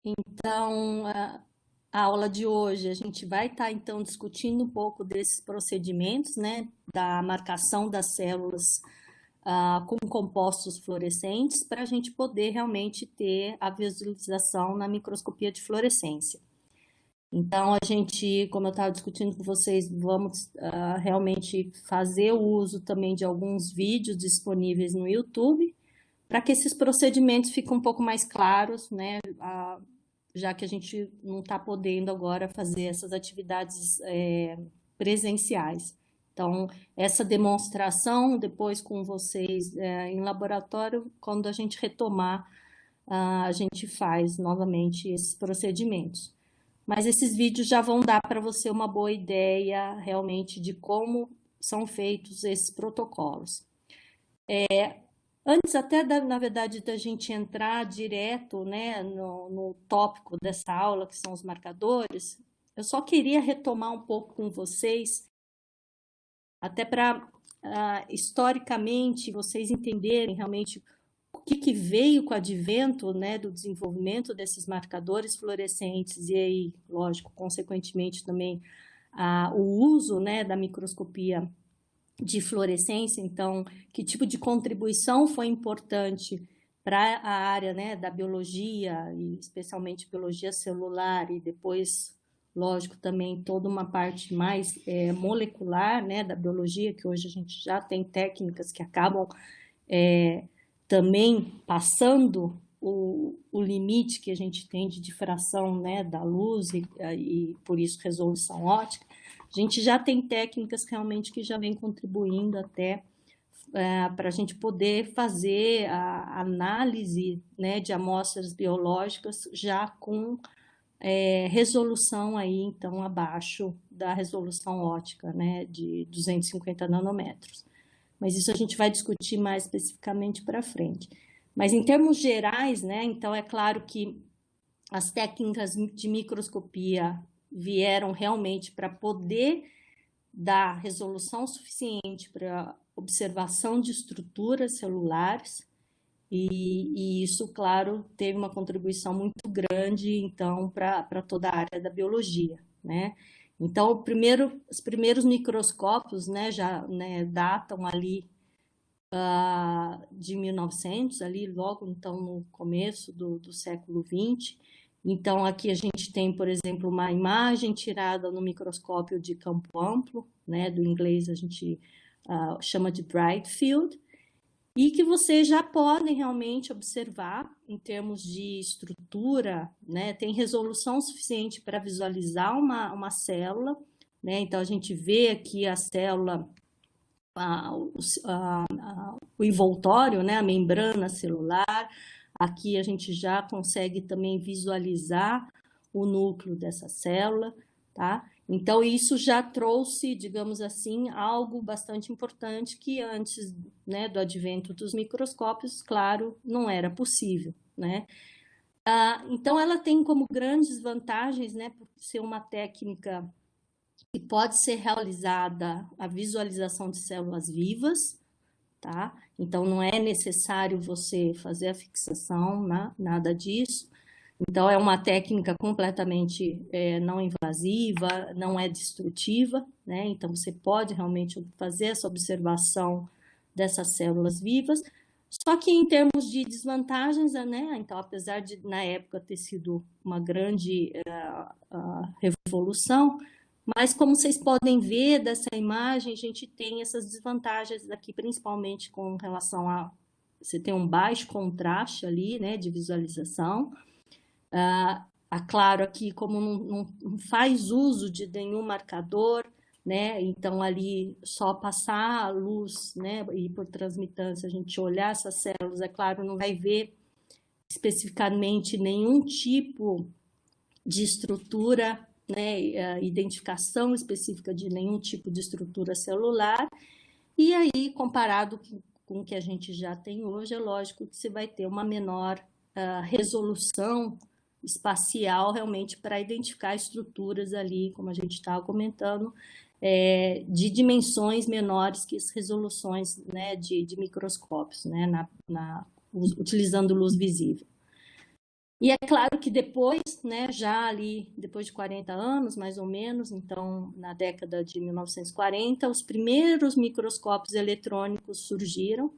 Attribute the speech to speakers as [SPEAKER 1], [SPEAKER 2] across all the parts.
[SPEAKER 1] Então, a aula de hoje a gente vai estar então discutindo um pouco desses procedimentos, né, da marcação das células com compostos fluorescentes para a gente poder realmente ter a visualização na microscopia de fluorescência. Então, a gente, como eu estava discutindo com vocês, vamos realmente fazer o uso também de alguns vídeos disponíveis no YouTube, para que esses procedimentos fiquem um pouco mais claros, né? Já que a gente não está podendo agora fazer essas atividades presenciais. Então, essa demonstração depois com vocês em laboratório, quando a gente retomar, a gente faz novamente esses procedimentos. Mas esses vídeos já vão dar para você uma boa ideia realmente de como são feitos esses protocolos. Antes até, na verdade, da gente entrar direto, né, no tópico dessa aula, que são os marcadores, eu só queria retomar um pouco com vocês, até para, historicamente, vocês entenderem realmente o que veio com o advento, né, do desenvolvimento desses marcadores fluorescentes e aí, lógico, consequentemente também o uso, né, da microscopia de fluorescência. Então, que tipo de contribuição foi importante para a área, né, da biologia, e especialmente biologia celular, e depois, lógico, também toda uma parte mais molecular, né, da biologia, que hoje a gente já tem técnicas que acabam também passando o limite que a gente tem de difração, né, da luz e por isso resolução óptica. A gente já tem técnicas realmente que já vem contribuindo até para a gente poder fazer a análise, né, de amostras biológicas já com resolução aí, então, abaixo da resolução óptica, né, de 250 nanômetros. Mas isso a gente vai discutir mais especificamente para frente. Mas em termos gerais, né, então é claro que as técnicas de microscopia vieram realmente para poder dar resolução suficiente para observação de estruturas celulares, e isso, claro, teve uma contribuição muito grande, então, para toda a área da biologia, né? Então, os primeiros microscópios, né, já datam ali de 1900, ali logo então no começo do século XX. Então, aqui a gente tem, por exemplo, uma imagem tirada no microscópio de campo amplo, né, do inglês a gente chama de bright field, e que vocês já podem realmente observar em termos de estrutura, né, tem resolução suficiente para visualizar uma célula, né, então a gente vê aqui a célula, o envoltório, né, a membrana celular. Aqui a gente já consegue também visualizar o núcleo dessa célula, tá? Então, isso já trouxe, digamos assim, algo bastante importante que antes, né, do advento dos microscópios, claro, não era possível, né? Então, ela tem como grandes vantagens, né, por ser uma técnica que pode ser realizada a visualização de células vivas, tá? Então, não é necessário você fazer a fixação, né? Nada disso. Então, é uma técnica completamente não invasiva, não é destrutiva, né? Então, você pode realmente fazer essa observação dessas células vivas. Só que em termos de desvantagens, né? Então, apesar de, na época, ter sido uma grande revolução, mas como vocês podem ver dessa imagem, a gente tem essas desvantagens aqui, principalmente com relação a você tem um baixo contraste ali, né, de visualização. Claro, aqui como não faz uso de nenhum marcador, né, então ali só passar a luz, né, e por transmitância a gente olhar essas células, é claro, não vai ver especificamente nenhum tipo de estrutura, né, identificação específica de nenhum tipo de estrutura celular, e aí, comparado com o que a gente já tem hoje, é lógico que você vai ter uma menor resolução espacial realmente para identificar estruturas ali, como a gente estava comentando, de dimensões menores que as resoluções, né, de microscópios, né, utilizando luz visível. E é claro que depois, né, já ali, depois de 40 anos, mais ou menos, então, na década de 1940, os primeiros microscópios eletrônicos surgiram,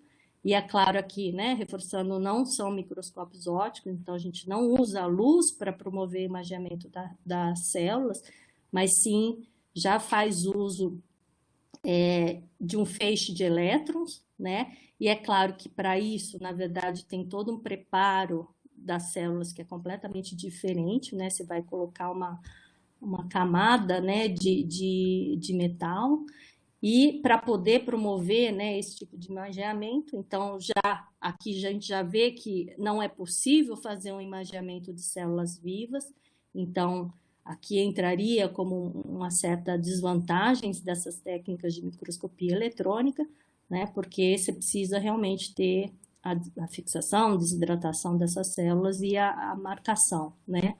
[SPEAKER 1] e é claro aqui, né, reforçando, não são microscópios ópticos, então a gente não usa a luz para promover o imageamento das células, mas sim já faz uso de um feixe de elétrons, né? E é claro que para isso, na verdade, tem todo um preparo das células que é completamente diferente, né? Você vai colocar uma camada, né, de metal, e para poder promover, né, esse tipo de imageamento, então já aqui a gente já vê que não é possível fazer um imageamento de células vivas, então aqui entraria como uma certa desvantagem dessas técnicas de microscopia eletrônica, né, porque você precisa realmente ter a fixação, desidratação dessas células e a marcação, né,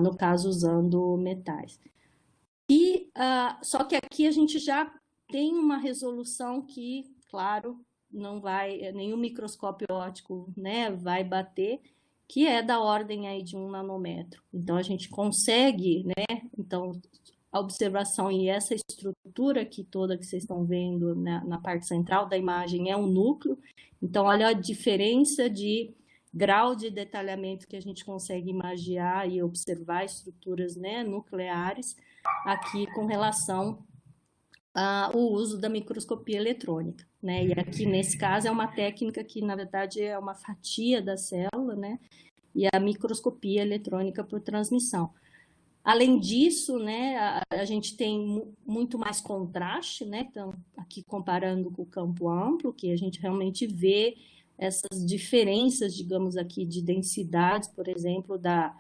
[SPEAKER 1] no caso usando metais. E só que aqui a gente já tem uma resolução que, claro, não vai, nenhum microscópio óptico, né, vai bater, que é da ordem aí de 1 nanômetro. Então a gente consegue, né, então a observação e essa estrutura aqui toda que vocês estão vendo na parte central da imagem é um núcleo. Então olha a diferença de grau de detalhamento que a gente consegue imaginar e observar estruturas, né, nucleares aqui com relação ao uso da microscopia eletrônica, né? E aqui nesse caso é uma técnica que na verdade é uma fatia da célula, né? E a microscopia eletrônica por transmissão. Além disso, né, a gente tem muito mais contraste, né? Então, aqui comparando com o campo amplo, que a gente realmente vê essas diferenças, digamos aqui, de densidades, por exemplo, da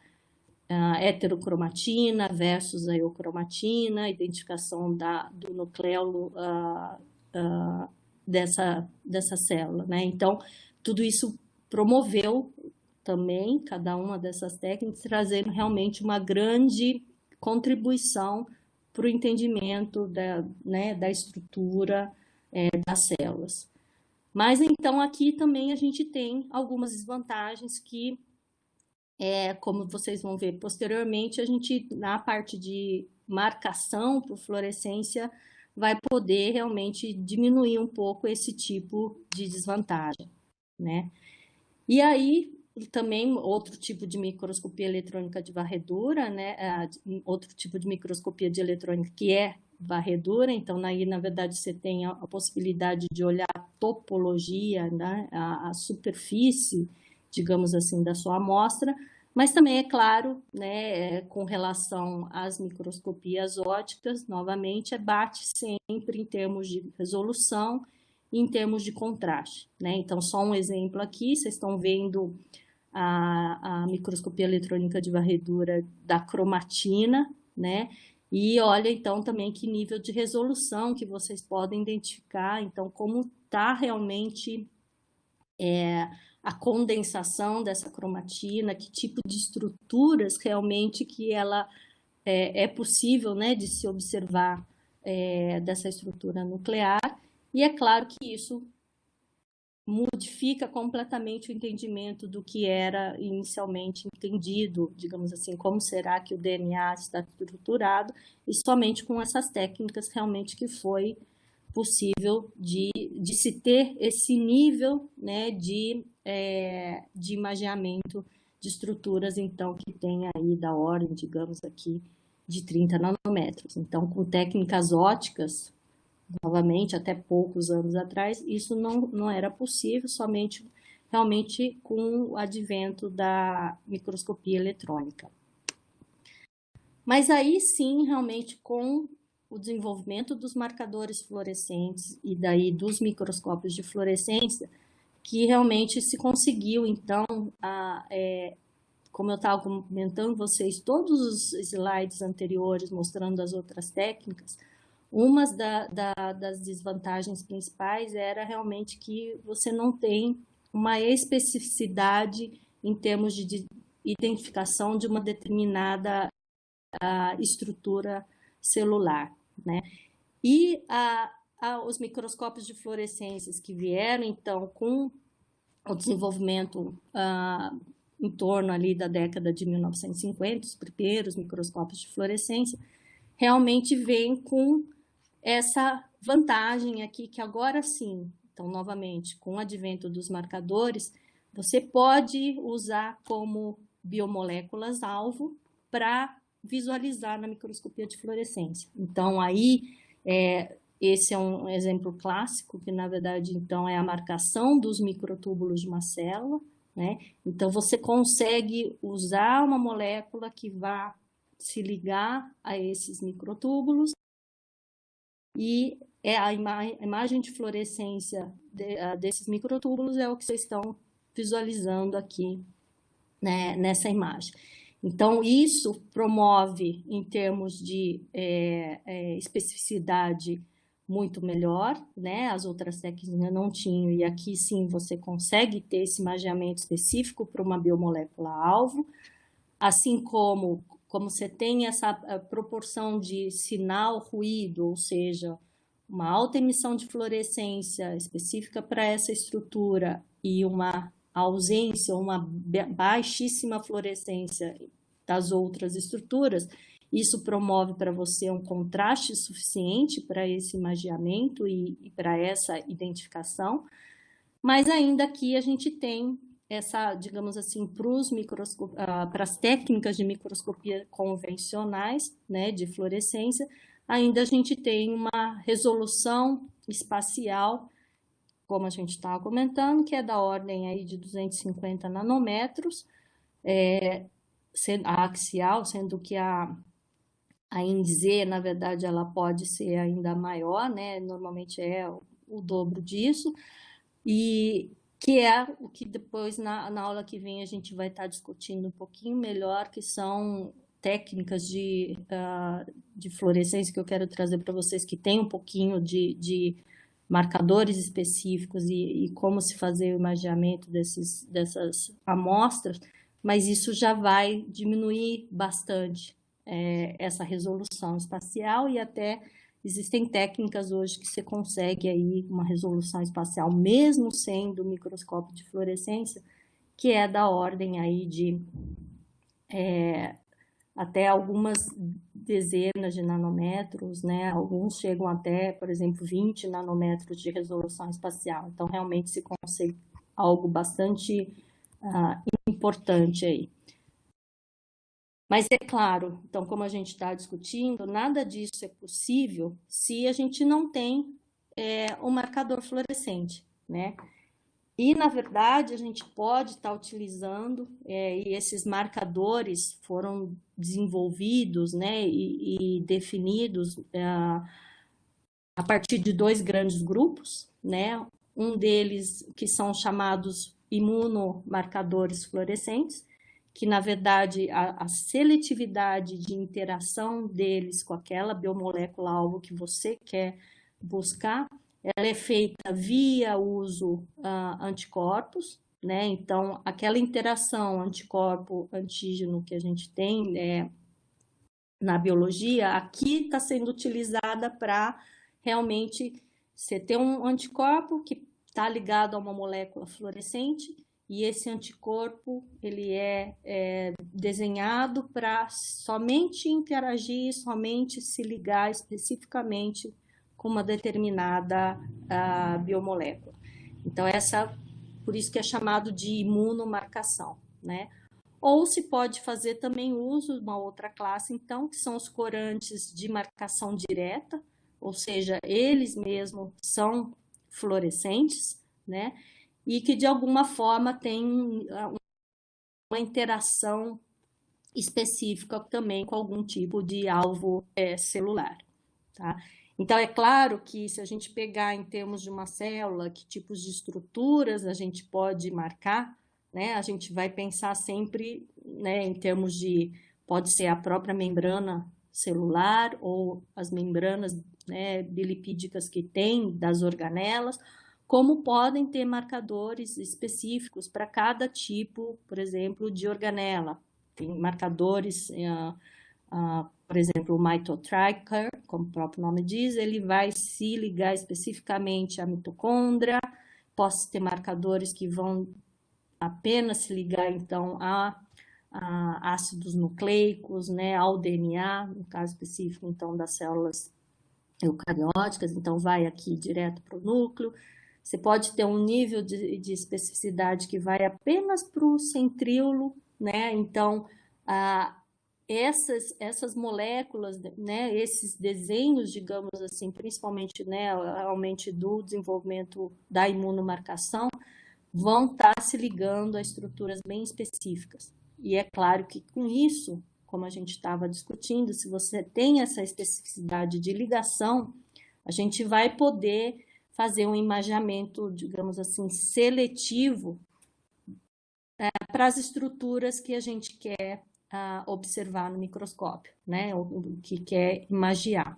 [SPEAKER 1] heterocromatina versus a eocromatina, identificação do nucleolo dessa célula, né? Então, tudo isso promoveu também cada uma dessas técnicas, trazendo realmente uma grande contribuição para o entendimento da estrutura das células. Mas, então, aqui também a gente tem algumas desvantagens que como vocês vão ver posteriormente, a gente, na parte de marcação por fluorescência, vai poder realmente diminuir um pouco esse tipo de desvantagem, né? E aí, também, outro tipo de microscopia eletrônica de varredura, né? Outro tipo de microscopia de eletrônica que é varredura, então, aí, na verdade, você tem a possibilidade de olhar a topologia, né? A superfície, digamos assim, da sua amostra, mas também, é claro, né, com relação às microscopias ópticas, novamente, bate sempre em termos de resolução e em termos de contraste, né? Então, só um exemplo aqui, vocês estão vendo a microscopia eletrônica de varredura da cromatina, né? E olha, então, também que nível de resolução que vocês podem identificar, então, como está realmente a condensação dessa cromatina, que tipo de estruturas realmente que ela é possível, né, de se observar dessa estrutura nuclear. E é claro que isso modifica completamente o entendimento do que era inicialmente entendido, digamos assim, como será que o DNA está estruturado, e somente com essas técnicas realmente que foi possível de se ter esse nível, né, de imageamento de estruturas, então, que tem aí da ordem, digamos aqui, de 30 nanômetros. Então, com técnicas ópticas, novamente, até poucos anos atrás, isso não era possível, somente realmente com o advento da microscopia eletrônica. Mas aí sim, realmente, com o desenvolvimento dos marcadores fluorescentes e daí dos microscópios de fluorescência, que realmente se conseguiu, então, como eu estava comentando vocês, todos os slides anteriores mostrando as outras técnicas, uma das desvantagens principais era realmente que você não tem uma especificidade em termos de identificação de uma determinada estrutura celular, né? E os microscópios de fluorescências que vieram, então, com o desenvolvimento em torno ali da década de 1950, os primeiros microscópios de fluorescência, realmente vem com essa vantagem aqui, que agora sim, então, novamente, com o advento dos marcadores, você pode usar como biomoléculas-alvo para visualizar na microscopia de fluorescência. Então, aí, esse é um exemplo clássico, que na verdade, então, é a marcação dos microtúbulos de uma célula, né? Então, você consegue usar uma molécula que vá se ligar a esses microtúbulos e a imagem de fluorescência desses microtúbulos é o que vocês estão visualizando aqui, né, nessa imagem. Então, isso promove, em termos de especificidade, muito melhor, né? As outras técnicas não tinham, e aqui sim você consegue ter esse imageamento específico para uma biomolécula-alvo, assim como você tem essa proporção de sinal-ruído, ou seja, uma alta emissão de fluorescência específica para essa estrutura e uma ausência, uma baixíssima fluorescência das outras estruturas, isso promove para você um contraste suficiente para esse imageamento e para essa identificação, mas ainda aqui a gente tem essa, digamos assim, para as técnicas de microscopia convencionais, né, de fluorescência, ainda a gente tem uma resolução espacial, como a gente estava comentando, que é da ordem aí de 250 nanômetros, a axial, sendo que a em Z, na verdade, ela pode ser ainda maior, né? Normalmente é o dobro disso, e que é o que depois, na aula que vem, a gente vai estar discutindo um pouquinho melhor, que são técnicas de fluorescência que eu quero trazer para vocês, que tem um pouquinho de marcadores específicos e como se fazer o imageamento dessas amostras, mas isso já vai diminuir bastante essa resolução espacial, e até existem técnicas hoje que você consegue aí uma resolução espacial, mesmo sendo microscópio de fluorescência, que é da ordem aí de até algumas dezenas de nanômetros, né? Alguns chegam até, por exemplo, 20 nanômetros de resolução espacial. Então, realmente se consegue algo bastante importante aí. Mas é claro, então, como a gente está discutindo, nada disso é possível se a gente não tem um marcador fluorescente, né? E, na verdade, a gente pode estar utilizando, e esses marcadores foram desenvolvidos, né, e definidos a partir de dois grandes grupos, né? Um deles que são chamados imunomarcadores fluorescentes, que, na verdade, a seletividade de interação deles com aquela biomolécula-alvo que você quer buscar, ela é feita via uso anticorpos, né? Então, aquela interação anticorpo-antígeno que a gente tem na biologia, aqui está sendo utilizada para realmente você ter um anticorpo que está ligado a uma molécula fluorescente, e esse anticorpo ele é desenhado para somente interagir, somente se ligar especificamente com uma determinada biomolécula. Então, por isso que é chamado de imunomarcação, né? Ou se pode fazer também uso de uma outra classe, então, que são os corantes de marcação direta, ou seja, eles mesmos são fluorescentes, né? E que de alguma forma tem uma interação específica também com algum tipo de alvo celular, tá? Então, é claro que se a gente pegar em termos de uma célula, que tipos de estruturas a gente pode marcar, né? A gente vai pensar sempre, né, em termos de, pode ser a própria membrana celular ou as membranas, né, bilipídicas que tem das organelas, como podem ter marcadores específicos para cada tipo, por exemplo, de organela. Tem marcadores, por exemplo, o mitotracker, como o próprio nome diz, ele vai se ligar especificamente à mitocôndria. Posso ter marcadores que vão apenas se ligar, então, a ácidos nucleicos, né, ao DNA, no caso específico, então, das células eucarióticas, então vai aqui direto para o núcleo. Você pode ter um nível de especificidade que vai apenas para o centríolo, né? Então, essas moléculas, né, esses desenhos, digamos assim, principalmente, né, realmente do desenvolvimento da imunomarcação, vão estar se ligando a estruturas bem específicas. E é claro que com isso, como a gente estava discutindo, se você tem essa especificidade de ligação, a gente vai poder fazer um imaginamento, digamos assim, seletivo para as estruturas que a gente quer observar no microscópio, né? O que quer imagiar.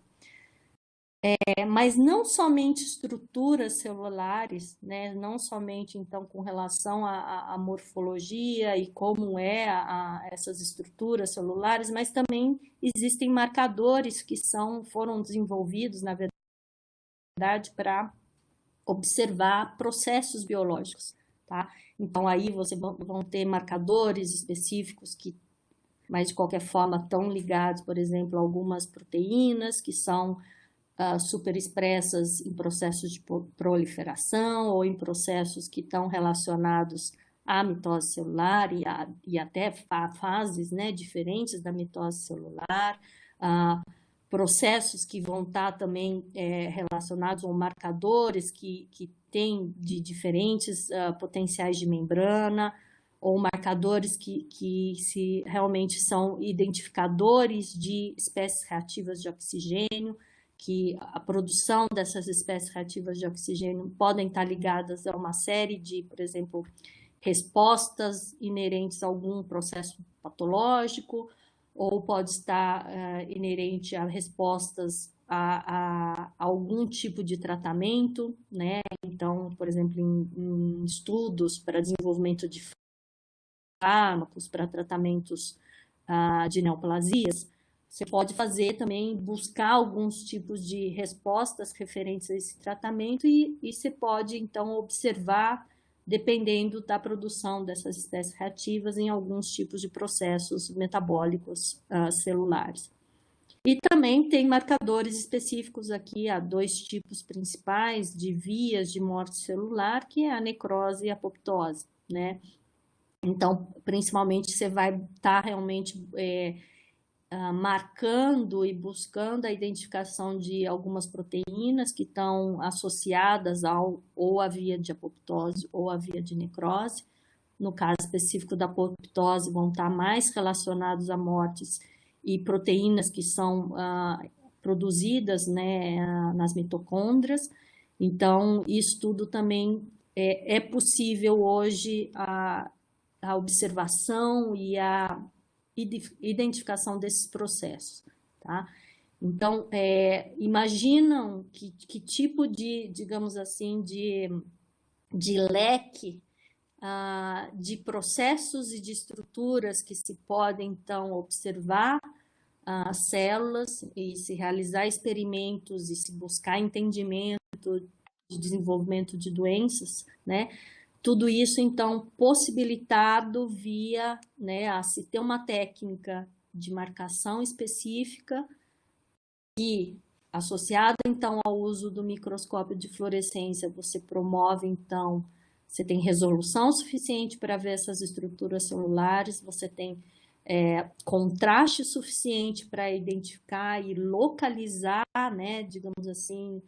[SPEAKER 1] Mas não somente estruturas celulares, né? Não somente então com relação à morfologia e como essas estruturas celulares, mas também existem marcadores que foram desenvolvidos, na verdade, para observar processos biológicos, tá? Então aí você vão ter marcadores específicos que, mas de qualquer forma estão ligados, por exemplo, a algumas proteínas que são superexpressas em processos de proliferação ou em processos que estão relacionados à mitose celular e até fases, né, diferentes da mitose celular, processos que vão estar também relacionados a marcadores que têm de diferentes potenciais de membrana, ou marcadores que se realmente são identificadores de espécies reativas de oxigênio, que a produção dessas espécies reativas de oxigênio podem estar ligadas a uma série de, por exemplo, respostas inerentes a algum processo patológico, ou pode estar inerente a respostas a algum tipo de tratamento, né? Então, por exemplo, em estudos para desenvolvimento de fármacos, para tratamentos de neoplasias, você pode fazer também, buscar alguns tipos de respostas referentes a esse tratamento e você pode, então, observar, dependendo da produção dessas espécies reativas, em alguns tipos de processos metabólicos celulares. E também tem marcadores específicos aqui, há 2 tipos principais de vias de morte celular, que é a necrose e a apoptose, né? Então, principalmente, você vai estar realmente marcando e buscando a identificação de algumas proteínas que estão associadas ou à via de apoptose ou à via de necrose. No caso específico da apoptose, vão estar mais relacionados a mortes e proteínas que são produzidas, né, nas mitocôndrias. Então, isso tudo também é possível hoje a observação e a identificação desses processos, tá? Então, imaginam que tipo de, digamos assim, de leque de processos e de estruturas que se podem, então, observar as células e se realizar experimentos e se buscar entendimento de desenvolvimento de doenças, né? Tudo isso, então, possibilitado via, né, a se ter uma técnica de marcação específica e associada, então, ao uso do microscópio de fluorescência, você promove, então, você tem resolução suficiente para ver essas estruturas celulares, você tem contraste suficiente para identificar e localizar, né, digamos assim,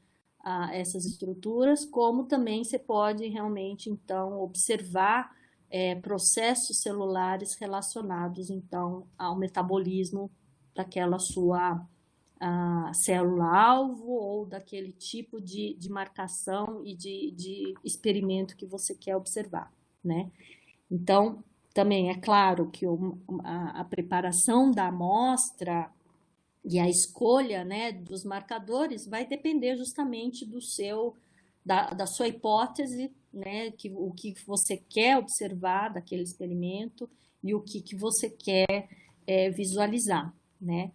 [SPEAKER 1] essas estruturas, como também você pode realmente, então, observar processos celulares relacionados, então, ao metabolismo daquela sua célula-alvo ou daquele tipo de marcação e de experimento que você quer observar, né? Então, também é claro que a preparação da amostra e a escolha, né, dos marcadores vai depender justamente da sua hipótese, né, o que você quer observar daquele experimento e o que você quer visualizar, né?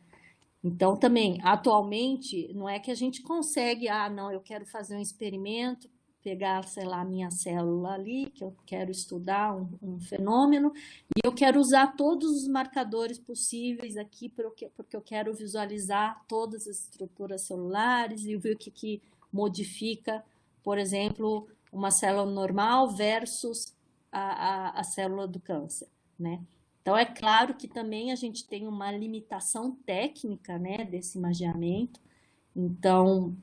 [SPEAKER 1] Então, também, atualmente, não é que a gente consegue, não, eu quero fazer um experimento pegar, sei lá, a minha célula ali, que eu quero estudar um fenômeno, e eu quero usar todos os marcadores possíveis aqui, porque eu quero visualizar todas as estruturas celulares e ver o que modifica, por exemplo, uma célula normal versus a célula do câncer, né? Então, é claro que também a gente tem uma limitação técnica, né, desse imageamento. Então,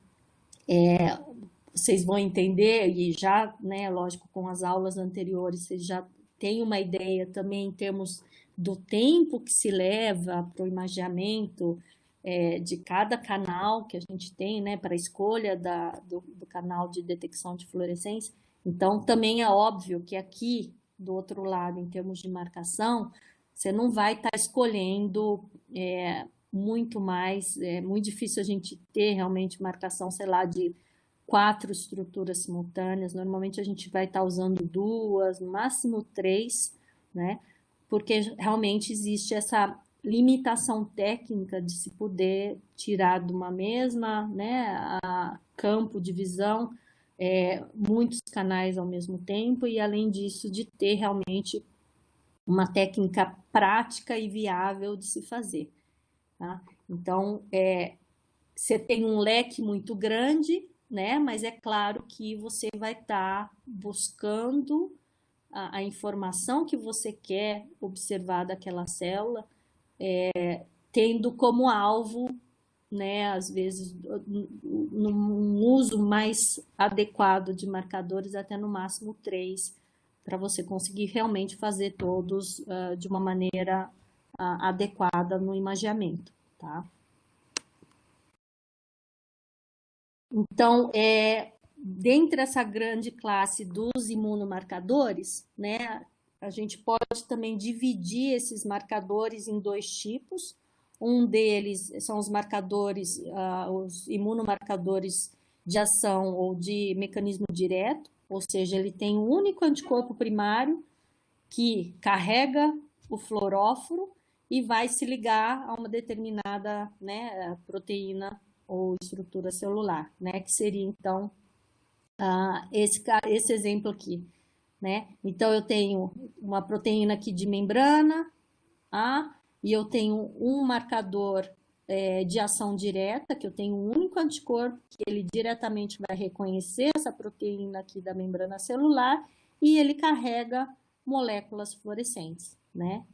[SPEAKER 1] vocês vão entender, e já, né, lógico, com as aulas anteriores, vocês já têm uma ideia também em termos do tempo que se leva para o imageamento de cada canal que a gente tem, né, para a escolha do canal de detecção de fluorescência. Então, também é óbvio que aqui, do outro lado, em termos de marcação, você não vai estar escolhendo muito mais, é muito difícil a gente ter realmente marcação, sei lá, de 4 estruturas simultâneas. Normalmente a gente vai estar usando 2, no máximo 3, né? Porque realmente existe essa limitação técnica de se poder tirar de uma mesma, né, campo de visão, muitos canais ao mesmo tempo, e além disso de ter realmente uma técnica prática e viável de se fazer, tá? Então, você tem um leque muito grande, né? Mas é claro que você vai estar buscando a informação que você quer observar daquela célula, tendo como alvo, né, às vezes, num uso mais adequado de marcadores, até no máximo 3, para você conseguir realmente fazer todos de uma maneira adequada no imageamento, tá? Então, dentre essa grande classe dos imunomarcadores, né, a gente pode também dividir esses marcadores em 2 tipos. Um deles são os marcadores, os imunomarcadores de ação ou de mecanismo direto, ou seja, ele tem um único anticorpo primário que carrega o fluoróforo e vai se ligar a uma determinada, né, proteína ou estrutura celular, né, que seria, então, esse exemplo aqui, né? Então, eu tenho uma proteína aqui de membrana, e eu tenho um marcador de ação direta, que eu tenho um único anticorpo, que ele diretamente vai reconhecer essa proteína aqui da membrana celular, e ele carrega moléculas fluorescentes, né?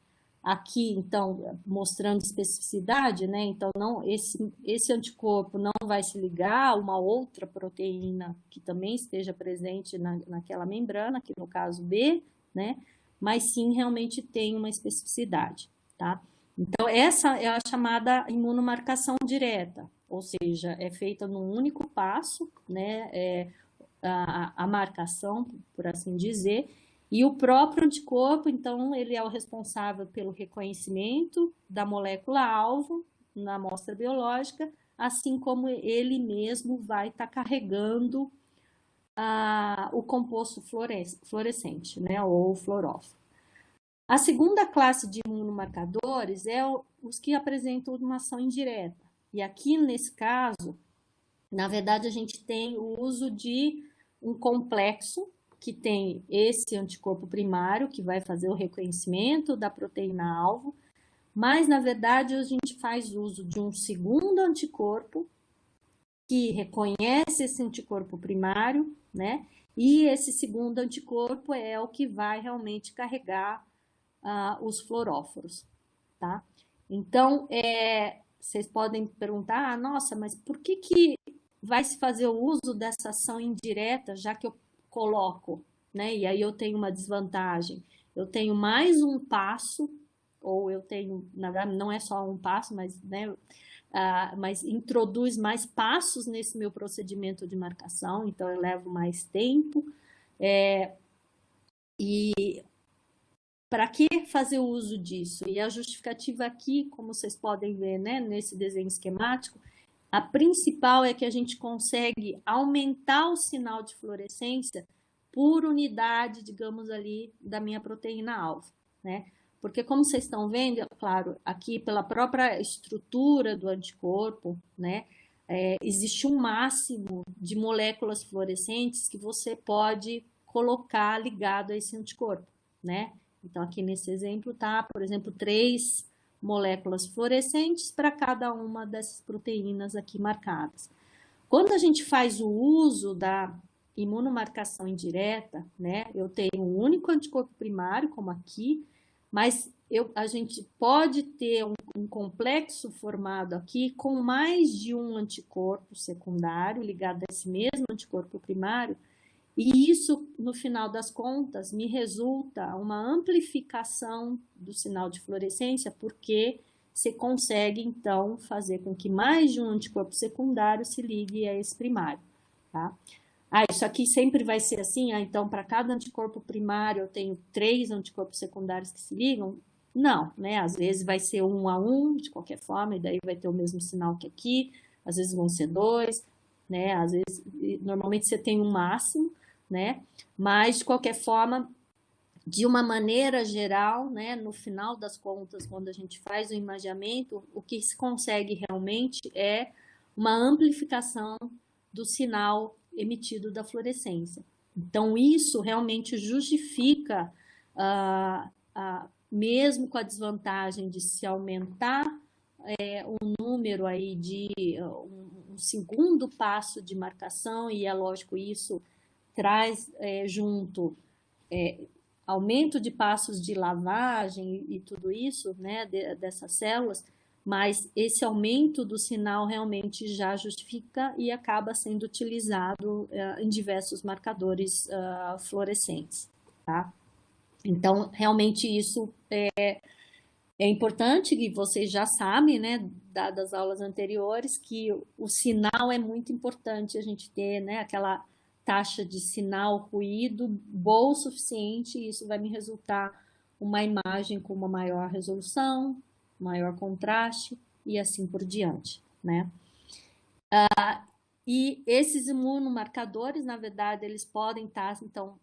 [SPEAKER 1] Aqui, então, mostrando especificidade, né? Então, não, esse anticorpo não vai se ligar a uma outra proteína que também esteja presente naquela membrana, que no caso B, né? Mas sim, realmente tem uma especificidade, tá? Então, essa é a chamada imunomarcação direta, ou seja, é feita num único passo, né? A marcação, por assim dizer, e o próprio anticorpo, então, ele é o responsável pelo reconhecimento da molécula-alvo na amostra biológica, assim como ele mesmo vai estar carregando o composto fluorescente, né, ou fluoróforo. A segunda classe de imunomarcadores é os que apresentam uma ação indireta. E aqui, nesse caso, na verdade, a gente tem o uso de um complexo que tem esse anticorpo primário, que vai fazer o reconhecimento da proteína-alvo, mas, na verdade, a gente faz uso de um segundo anticorpo que reconhece esse anticorpo primário, né? E esse segundo anticorpo é o que vai realmente carregar os fluoróforos, tá? Então, vocês podem perguntar, nossa, mas por que vai se fazer o uso dessa ação indireta, já que eu coloco, né? E aí eu tenho uma desvantagem. Eu tenho mais um passo, ou eu tenho, na verdade, não é só um passo, mas, né, mas introduz mais passos nesse meu procedimento de marcação, então eu levo mais tempo. E para que fazer o uso disso? E a justificativa aqui, como vocês podem ver, né, nesse desenho esquemático, a principal é que a gente consegue aumentar o sinal de fluorescência por unidade, digamos ali, da minha proteína-alvo, né? Porque como vocês estão vendo, claro, aqui pela própria estrutura do anticorpo, né, existe um máximo de moléculas fluorescentes que você pode colocar ligado a esse anticorpo, né? Então, aqui nesse exemplo tá, por exemplo, 3 moléculas fluorescentes para cada uma dessas proteínas aqui marcadas. Quando a gente faz o uso da imunomarcação indireta, né, eu tenho um único anticorpo primário, como aqui, mas a gente pode ter um complexo formado aqui com mais de um anticorpo secundário ligado a esse mesmo anticorpo primário, e isso, no final das contas, me resulta uma amplificação do sinal de fluorescência, porque você consegue, então, fazer com que mais de um anticorpo secundário se ligue a esse primário, tá? Isso aqui sempre vai ser assim? Então, para cada anticorpo primário eu tenho 3 anticorpos secundários que se ligam? Não, né? Às vezes vai ser 1 a 1, de qualquer forma, e daí vai ter o mesmo sinal que aqui, às vezes vão ser 2, né? Às vezes, normalmente você tem um máximo, né? Mas, de qualquer forma, de uma maneira geral, né, no final das contas, quando a gente faz o imageamento, o que se consegue realmente é uma amplificação do sinal emitido da fluorescência. Então, isso realmente justifica, mesmo com a desvantagem de se aumentar um número aí de um segundo passo de marcação, e é lógico, isso traz junto aumento de passos de lavagem e tudo isso, né, dessas células, mas esse aumento do sinal realmente já justifica e acaba sendo utilizado em diversos marcadores fluorescentes, tá? Então, realmente isso é importante, e vocês já sabem, né, dadas as aulas anteriores, que o sinal é muito importante a gente ter, né, aquela taxa de sinal ruído boa o suficiente, e isso vai me resultar uma imagem com uma maior resolução, maior contraste e assim por diante, né? E esses imunomarcadores, na verdade, eles podem estar, então,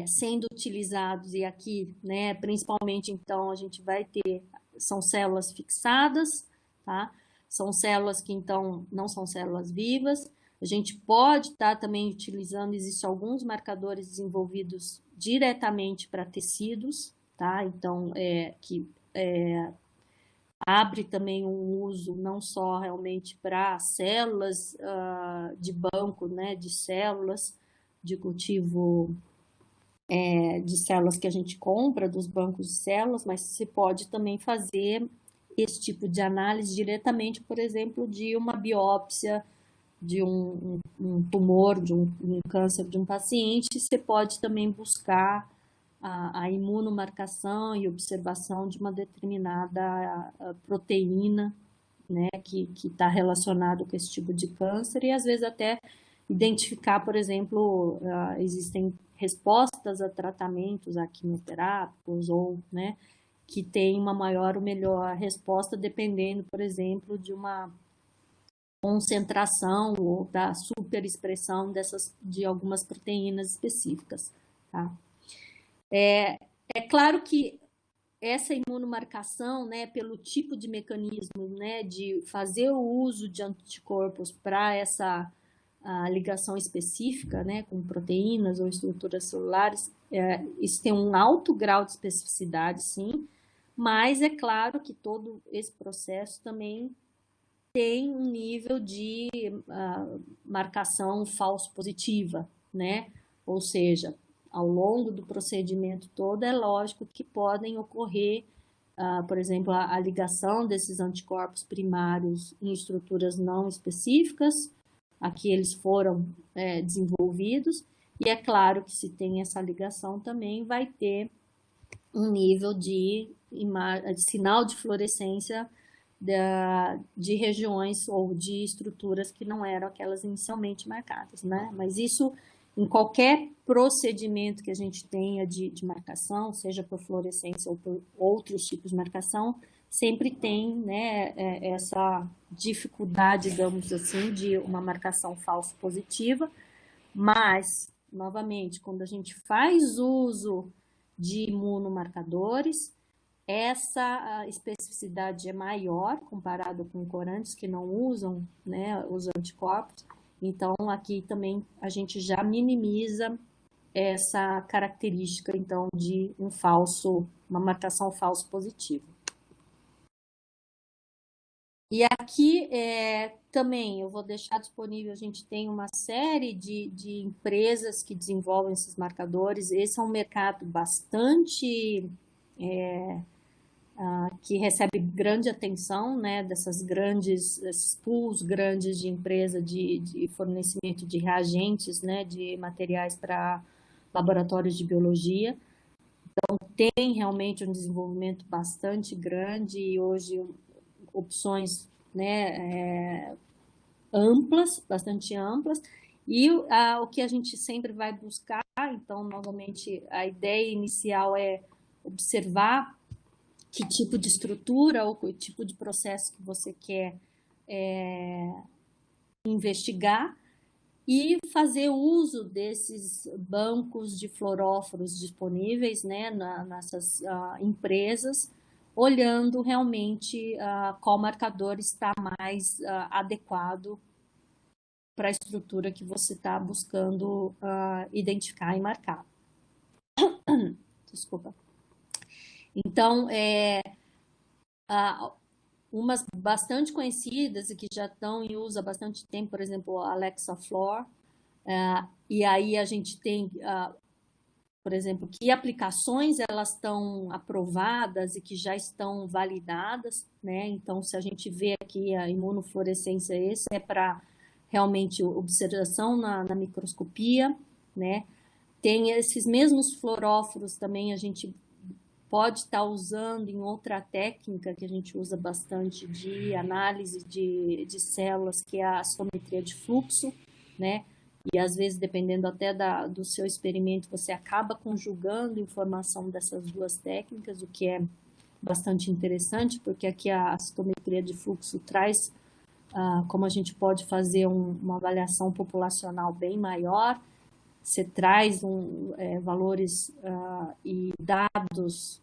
[SPEAKER 1] sendo utilizados, e aqui, né, principalmente, então, a gente vai ter, são células fixadas, tá? São células que, então, não são células vivas. A gente pode estar também utilizando, existem alguns marcadores desenvolvidos diretamente para tecidos, tá? Então, que abre também um uso não só realmente para células de banco, né, de células de cultivo de células que a gente compra dos bancos de células, mas se pode também fazer esse tipo de análise diretamente, por exemplo, de uma biópsia de um tumor, de um câncer de um paciente. Você pode também buscar a imunomarcação e observação de uma determinada proteína, né, que está relacionado com esse tipo de câncer, e às vezes até identificar, por exemplo, existem respostas a tratamentos quimioterápicos ou, né, que tem uma maior ou melhor resposta dependendo, por exemplo, de uma concentração ou da superexpressão de algumas proteínas específicas, tá? É claro que essa imunomarcação, né, pelo tipo de mecanismo, né, de fazer o uso de anticorpos para essa ligação específica, né, com proteínas ou estruturas celulares, isso tem um alto grau de especificidade, sim, mas é claro que todo esse processo também tem um nível de marcação falso positiva, né, ou seja, ao longo do procedimento todo, é lógico que podem ocorrer, por exemplo, a ligação desses anticorpos primários em estruturas não específicas, a que eles foram desenvolvidos, e é claro que se tem essa ligação também vai ter um nível de sinal de fluorescência de regiões ou de estruturas que não eram aquelas inicialmente marcadas, né? Mas isso, em qualquer procedimento que a gente tenha de marcação, seja por fluorescência ou por outros tipos de marcação, sempre tem, né, essa dificuldade, digamos assim, de uma marcação falsa positiva, mas, novamente, quando a gente faz uso de imunomarcadores, essa especificidade é maior comparado com corantes que não usam, né, os anticorpos. Então, aqui também a gente já minimiza essa característica, então, de uma marcação falso positiva. E aqui também eu vou deixar disponível, a gente tem uma série de empresas que desenvolvem esses marcadores. Esse é um mercado bastante que recebe grande atenção, né, esses pools grandes de empresa de fornecimento de reagentes, né, de materiais para laboratórios de biologia. Então, tem realmente um desenvolvimento bastante grande e hoje opções, né, amplas, bastante amplas. E o que a gente sempre vai buscar, então, novamente, a ideia inicial é observar que tipo de estrutura ou que tipo de processo que você quer investigar e fazer uso desses bancos de fluoróforos disponíveis, né, nessas empresas, olhando realmente qual marcador está mais adequado para a estrutura que você está buscando identificar e marcar. Desculpa. Então, umas bastante conhecidas e que já estão em uso há bastante tempo, por exemplo, a Alexa Fluor, e aí a gente tem, por exemplo, que aplicações elas estão aprovadas e que já estão validadas, né? Então, se a gente vê aqui a imunofluorescência, esse é para realmente observação na microscopia, né? Tem esses mesmos fluoróforos também, a gente pode estar usando em outra técnica que a gente usa bastante de análise de células, que é a acistometria de fluxo, né? E às vezes, dependendo até do seu experimento, você acaba conjugando informação dessas duas técnicas, o que é bastante interessante, porque aqui a acistometria de fluxo traz como a gente pode fazer uma avaliação populacional bem maior, você traz valores e dados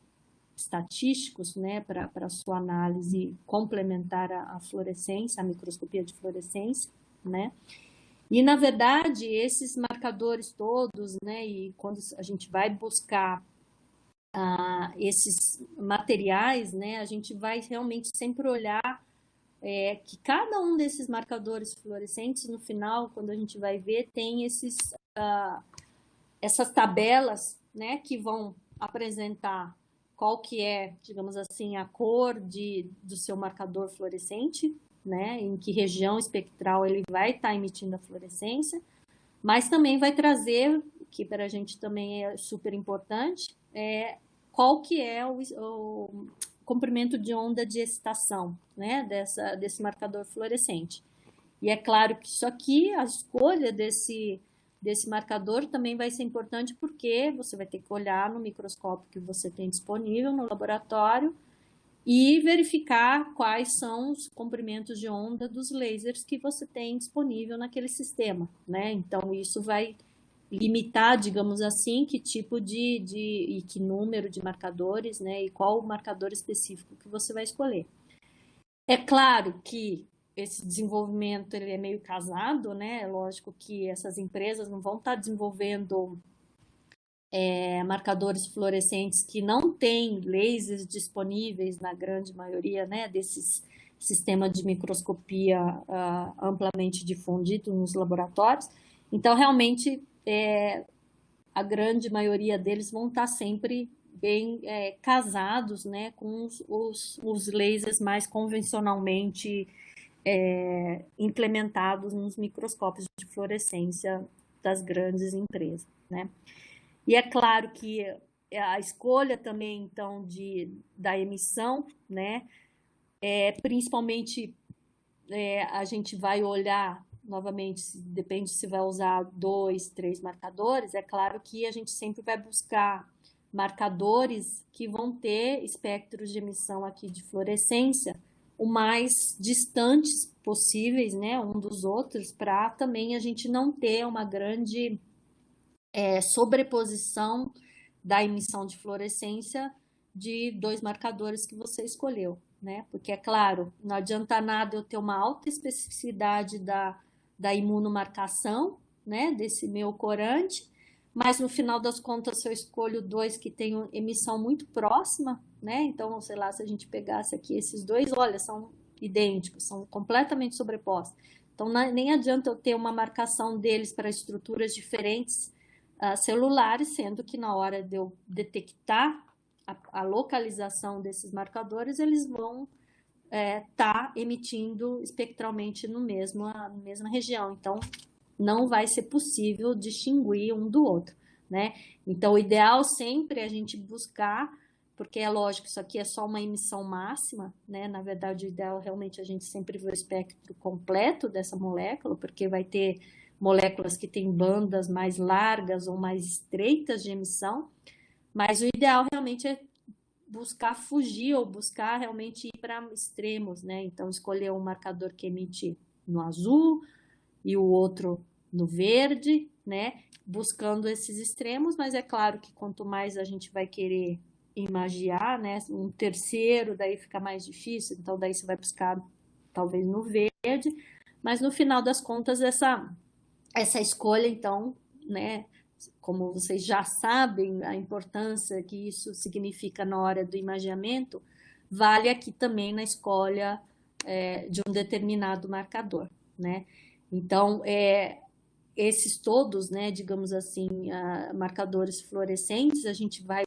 [SPEAKER 1] estatísticos, né, para a sua análise complementar a fluorescência, a microscopia de fluorescência, né? E, na verdade, esses marcadores todos, né, e quando a gente vai buscar esses materiais, né, a gente vai realmente sempre olhar que cada um desses marcadores fluorescentes, no final, quando a gente vai ver, tem essas tabelas, né, que vão apresentar qual que é, digamos assim, a cor do seu marcador fluorescente, né, em que região espectral ele vai estar emitindo a fluorescência, mas também vai trazer, que para a gente também é super importante, qual que é o comprimento de onda de excitação, né, desse marcador fluorescente. E é claro que isso aqui, a escolha desse marcador também vai ser importante porque você vai ter que olhar no microscópio que você tem disponível no laboratório e verificar quais são os comprimentos de onda dos lasers que você tem disponível naquele sistema, né? Então, isso vai limitar, digamos assim, que tipo e que número de marcadores, né? E qual o marcador específico que você vai escolher. É claro que esse desenvolvimento ele é meio casado, né? É lógico que essas empresas não vão estar desenvolvendo marcadores fluorescentes que não têm lasers disponíveis na grande maioria, né? Desses sistemas de microscopia amplamente difundido nos laboratórios. Então, realmente, a grande maioria deles vão estar sempre bem casados, né, com os lasers mais convencionalmente implementados nos microscópios de fluorescência das grandes empresas, né? E é claro que a escolha também, então, da emissão, né, principalmente a gente vai olhar novamente, depende se vai usar 2, 3 marcadores, é claro que a gente sempre vai buscar marcadores que vão ter espectros de emissão aqui de fluorescência o mais distantes possíveis, né, um dos outros, para também a gente não ter uma grande sobreposição da emissão de fluorescência de 2 marcadores que você escolheu, né? Porque, é claro, não adianta nada eu ter uma alta especificidade da imunomarcação, né, desse meu corante, mas no final das contas, se eu escolho 2 que têm emissão muito próxima, né? Então, sei lá, se a gente pegasse aqui esses 2, olha, são idênticos, são completamente sobrepostos. Então, nem adianta eu ter uma marcação deles para estruturas diferentes celulares, sendo que na hora de eu detectar a localização desses marcadores, eles vão tá emitindo espectralmente na mesma região. Então, não vai ser possível distinguir um do outro, né? Então, o ideal sempre é a gente buscar, porque é lógico, isso aqui é só uma emissão máxima, né? Na verdade, o ideal realmente é a gente sempre ver o espectro completo dessa molécula, porque vai ter moléculas que têm bandas mais largas ou mais estreitas de emissão, mas o ideal realmente é buscar fugir ou buscar realmente ir para extremos, né? Então, escolher um marcador que emite no azul e o outro no verde, né? Buscando esses extremos, mas é claro que quanto mais a gente vai querer imagiar, né? Um terceiro, daí fica mais difícil, então daí você vai buscar talvez no verde, mas no final das contas essa escolha, então, né? Como vocês já sabem a importância que isso significa na hora do imaginamento, vale aqui também na escolha de um determinado marcador, né? Então, esses todos, né, digamos assim, marcadores fluorescentes, a gente vai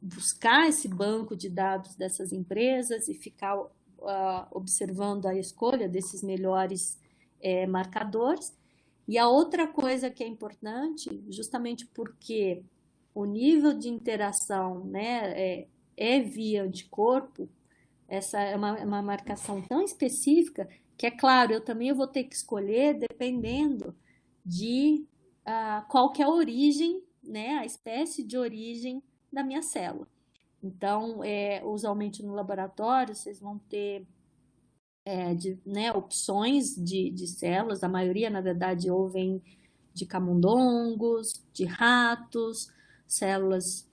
[SPEAKER 1] buscar esse banco de dados dessas empresas e ficar observando a escolha desses melhores marcadores. E a outra coisa que é importante, justamente porque o nível de interação, né, é via anticorpo, essa é uma marcação tão específica que, é claro, eu vou ter que escolher dependendo de qual que é a origem, né, a espécie de origem da minha célula. Então, usualmente no laboratório, vocês vão ter né, opções de células, a maioria, na verdade, ou vem de camundongos, de ratos, células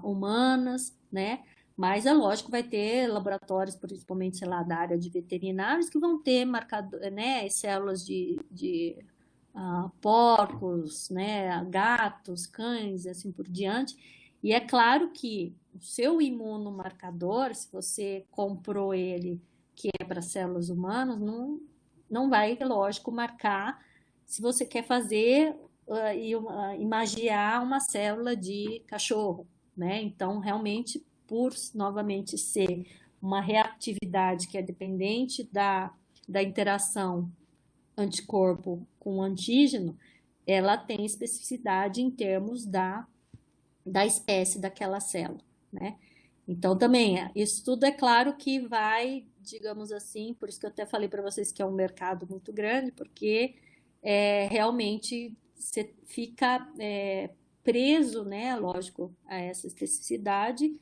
[SPEAKER 1] humanas, né? Mas é lógico, vai ter laboratórios, principalmente, sei lá, da área de veterinários, que vão ter né, células de porcos, né, gatos, cães, e assim por diante. E é claro que o seu imunomarcador, se você comprou ele, que é para células humanas, não vai, lógico, marcar se você quer fazer imagiar uma célula de cachorro, né? Então, realmente, por novamente ser uma reatividade que é dependente da interação anticorpo com antígeno, ela tem especificidade em termos da espécie daquela célula, né? Então, também, isso tudo é claro que vai, digamos assim, por isso que eu até falei para vocês que é um mercado muito grande, porque realmente você fica preso, né, lógico, a essa especificidade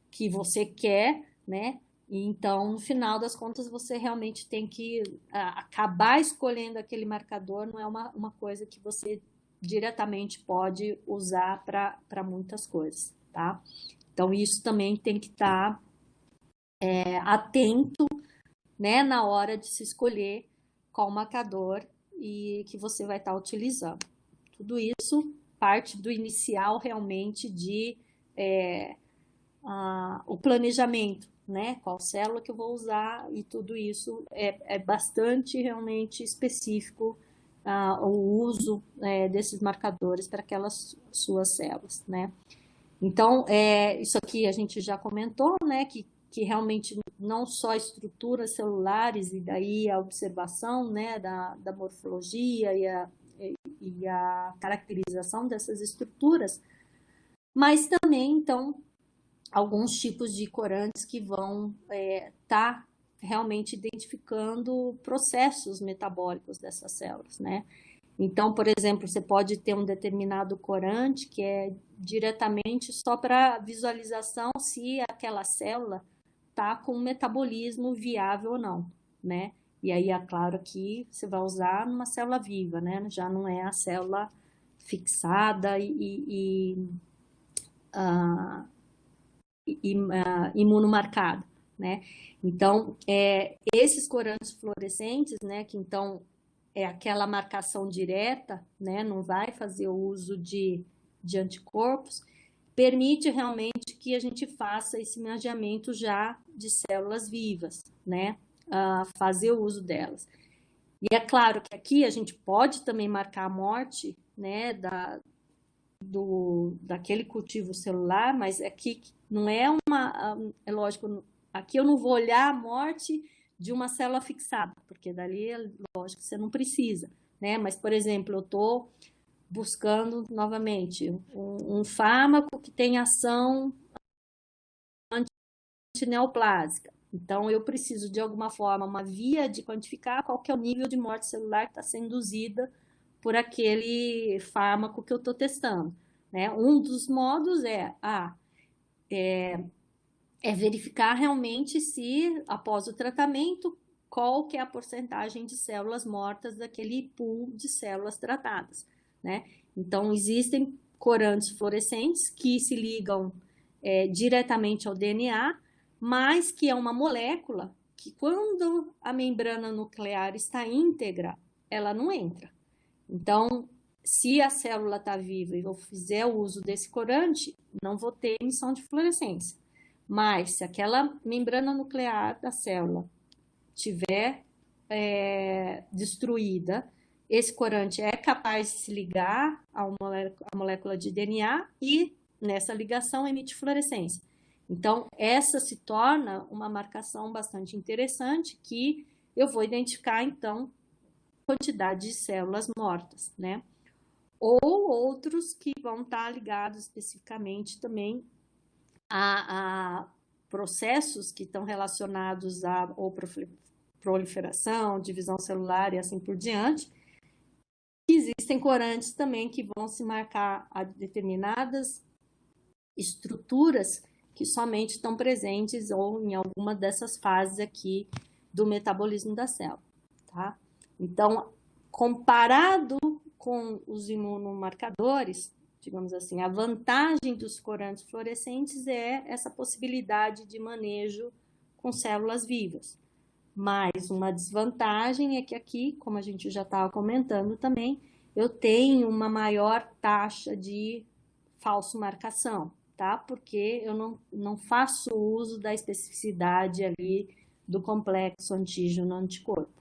[SPEAKER 1] que você quer, né? E então, no final das contas, você realmente tem que acabar escolhendo aquele marcador, não é uma coisa que você diretamente pode usar para muitas coisas, tá? Então, isso também tem que estar atento, né, na hora de se escolher qual marcador e que você vai estar utilizando. Tudo isso parte do inicial realmente de o planejamento, né? Qual célula que eu vou usar e tudo isso é bastante realmente específico o uso desses marcadores para aquelas suas células, né? Então, isso aqui a gente já comentou, né? Que realmente não só estruturas celulares e daí a observação, né, da morfologia e a caracterização dessas estruturas, mas também, então, alguns tipos de corantes que vão estar realmente identificando processos metabólicos dessas células, né? Então, por exemplo, você pode ter um determinado corante que é diretamente só para visualização se aquela célula está com um metabolismo viável ou não, né? E aí, é claro que você vai usar numa célula viva, né? Já não é a célula fixada imunomarcada, né? Então, esses corantes fluorescentes, né, que então é aquela marcação direta, né, não vai fazer o uso de anticorpos, permite realmente que a gente faça esse imageamento já de células vivas, né, fazer o uso delas. E é claro que aqui a gente pode também marcar a morte, né, daquele cultivo celular, mas aqui não é é lógico, aqui eu não vou olhar a morte de uma célula fixada, porque dali, lógico, você não precisa, né? Mas, por exemplo, eu estou buscando, novamente, um fármaco que tem ação antineoplásica. Então, eu preciso, de alguma forma, uma via de quantificar qual que é o nível de morte celular que está sendo induzida por aquele fármaco que eu estou testando, né? Um dos modos é verificar realmente se, após o tratamento, qual que é a porcentagem de células mortas daquele pool de células tratadas, né? Então, existem corantes fluorescentes que se ligam diretamente ao DNA, mas que é uma molécula que, quando a membrana nuclear está íntegra, ela não entra. Então, se a célula está viva e eu fizer o uso desse corante, não vou ter emissão de fluorescência. Mas, se aquela membrana nuclear da célula tiver destruída, esse corante é capaz de se ligar à molécula de DNA e, nessa ligação, emite fluorescência. Então, essa se torna uma marcação bastante interessante que eu vou identificar, então, quantidade de células mortas, né? Ou outros que vão estar ligados especificamente também a processos que estão relacionados à proliferação, divisão celular e assim por diante. Existem corantes também que vão se marcar a determinadas estruturas que somente estão presentes ou em alguma dessas fases aqui do metabolismo da célula, tá? Então, comparado com os imunomarcadores, digamos assim, a vantagem dos corantes fluorescentes é essa possibilidade de manejo com células vivas. Mas uma desvantagem é que aqui, como a gente já estava comentando também, eu tenho uma maior taxa de falso marcação, tá? Porque eu não faço uso da especificidade ali do complexo antígeno-anticorpo.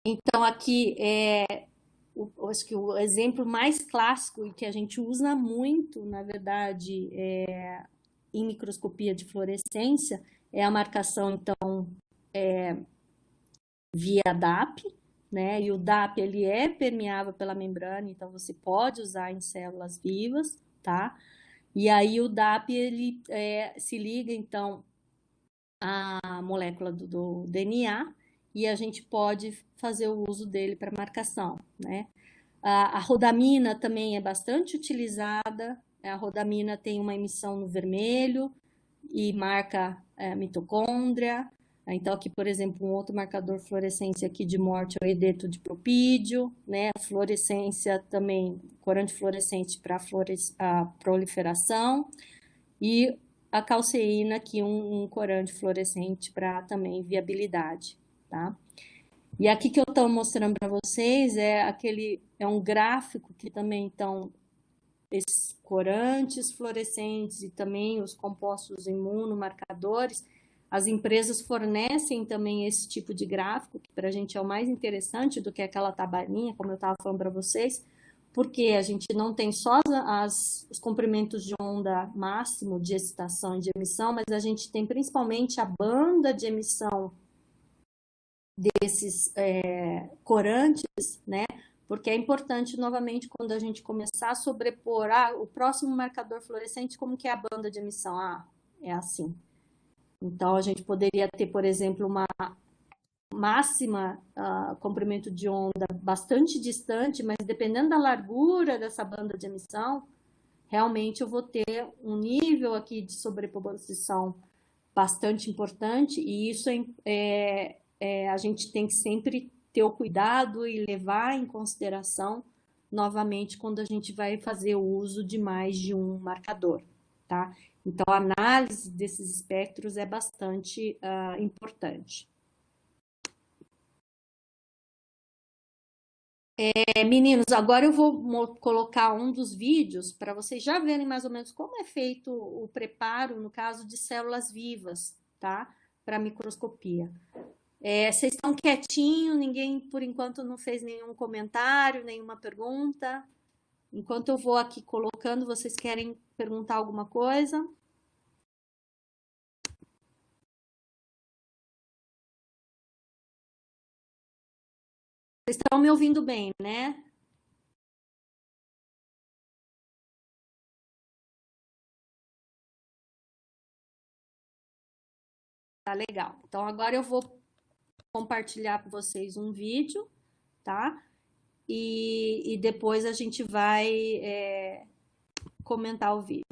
[SPEAKER 1] Então, aqui acho que o exemplo mais clássico e que a gente usa muito, na verdade, em microscopia de fluorescência, é a marcação, então, via DAP, né? E o DAP, ele é permeável pela membrana, então você pode usar em células vivas, tá? E aí o DAP, ele se liga, então, à molécula do DNA, e a gente pode fazer o uso dele para marcação, né? A rodamina também é bastante utilizada. A rodamina tem uma emissão no vermelho e marca a mitocôndria. Então, aqui, por exemplo, um outro marcador fluorescência aqui de morte é o edeto de propídio, né? A fluorescência também, corante fluorescente para a proliferação. E a calceína aqui, um corante fluorescente para também viabilidade, tá? E aqui que eu estou mostrando para vocês é um gráfico que também estão esses corantes fluorescentes e também os compostos imunomarcadores. As empresas fornecem também esse tipo de gráfico, que para a gente é o mais interessante do que aquela tabelinha, como eu estava falando para vocês, porque a gente não tem só os comprimentos de onda máximo de excitação e de emissão, mas a gente tem principalmente a banda de emissão desses corantes, né? Porque é importante, novamente, quando a gente começar a sobrepor o próximo marcador fluorescente, como que é a banda de emissão? É assim. Então, a gente poderia ter, por exemplo, uma máxima comprimento de onda bastante distante, mas dependendo da largura dessa banda de emissão, realmente eu vou ter um nível aqui de sobreposição bastante importante, e isso a gente tem que sempre ter o cuidado e levar em consideração novamente quando a gente vai fazer o uso de mais de um marcador, tá? Então, a análise desses espectros é bastante importante. Meninos, agora eu vou colocar um dos vídeos para vocês já verem mais ou menos como é feito o preparo, no caso de células vivas, tá? Para microscopia. Vocês estão quietinhos, ninguém por enquanto não fez nenhum comentário, nenhuma pergunta. Enquanto eu vou aqui colocando, vocês querem perguntar alguma coisa? Vocês estão me ouvindo bem, né? Tá legal. Então agora eu vou compartilhar com vocês um vídeo, tá? E depois a gente vai comentar o vídeo.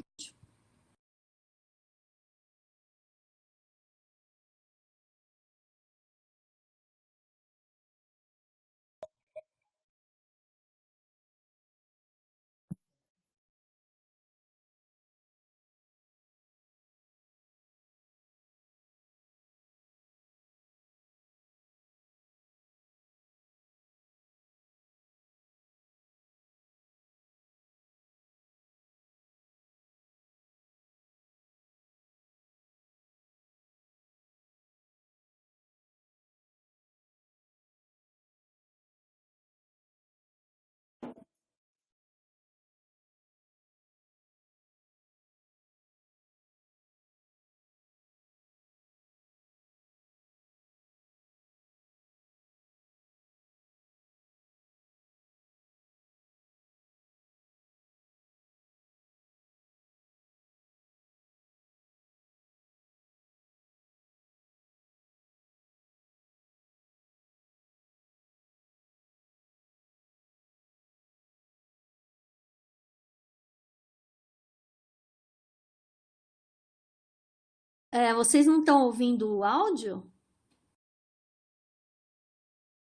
[SPEAKER 1] Vocês não estão ouvindo o áudio?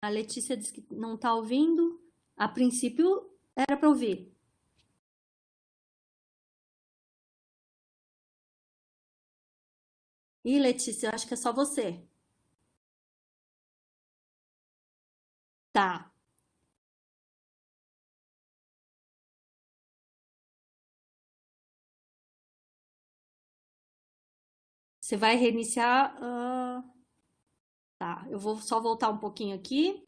[SPEAKER 1] A Letícia disse que não está ouvindo. A princípio era para ouvir. Ih, Letícia, eu acho que é só você. Tá. Você vai reiniciar. Tá, eu vou só voltar um pouquinho aqui.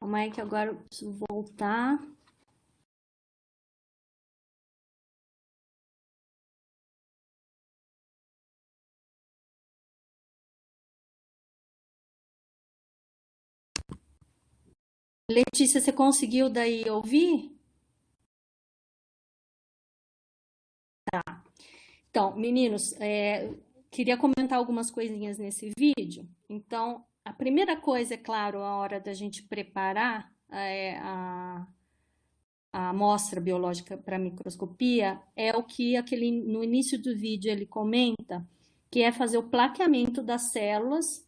[SPEAKER 1] Calma aí que agora eu preciso voltar. Letícia, você conseguiu daí ouvir? Então, meninos, queria comentar algumas coisinhas nesse vídeo. Então, a primeira coisa, é claro, a hora da gente preparar a amostra biológica para microscopia é o que no início do vídeo ele comenta, que é fazer o plaqueamento das células,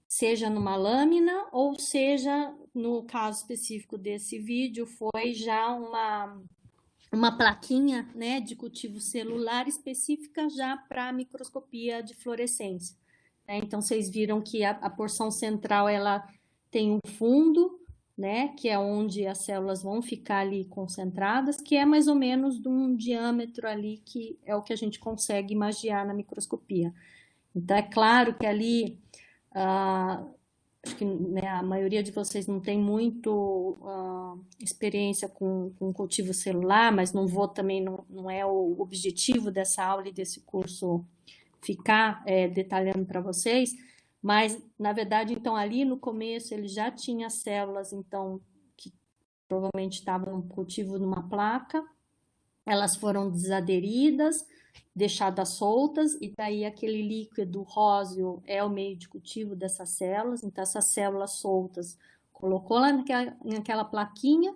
[SPEAKER 1] seja numa lâmina ou seja, no caso específico desse vídeo, foi já uma plaquinha, né, de cultivo celular específica já para microscopia de fluorescência. Né? Então, vocês viram que a porção central ela tem um fundo, né, que é onde as células vão ficar ali concentradas, que é mais ou menos de um diâmetro ali, que é o que a gente consegue imaginar na microscopia. Então, é claro que ali acho que, né, a maioria de vocês não tem muito experiência com cultivo celular, mas não vou também, não é o objetivo dessa aula e desse curso ficar detalhando para vocês, mas, na verdade, então, ali no começo ele já tinha células, então, que provavelmente estavam no cultivo numa placa, elas foram desaderidas, deixadas soltas, e daí aquele líquido róseo é o meio de cultivo dessas células, então essas células soltas colocou lá naquela plaquinha,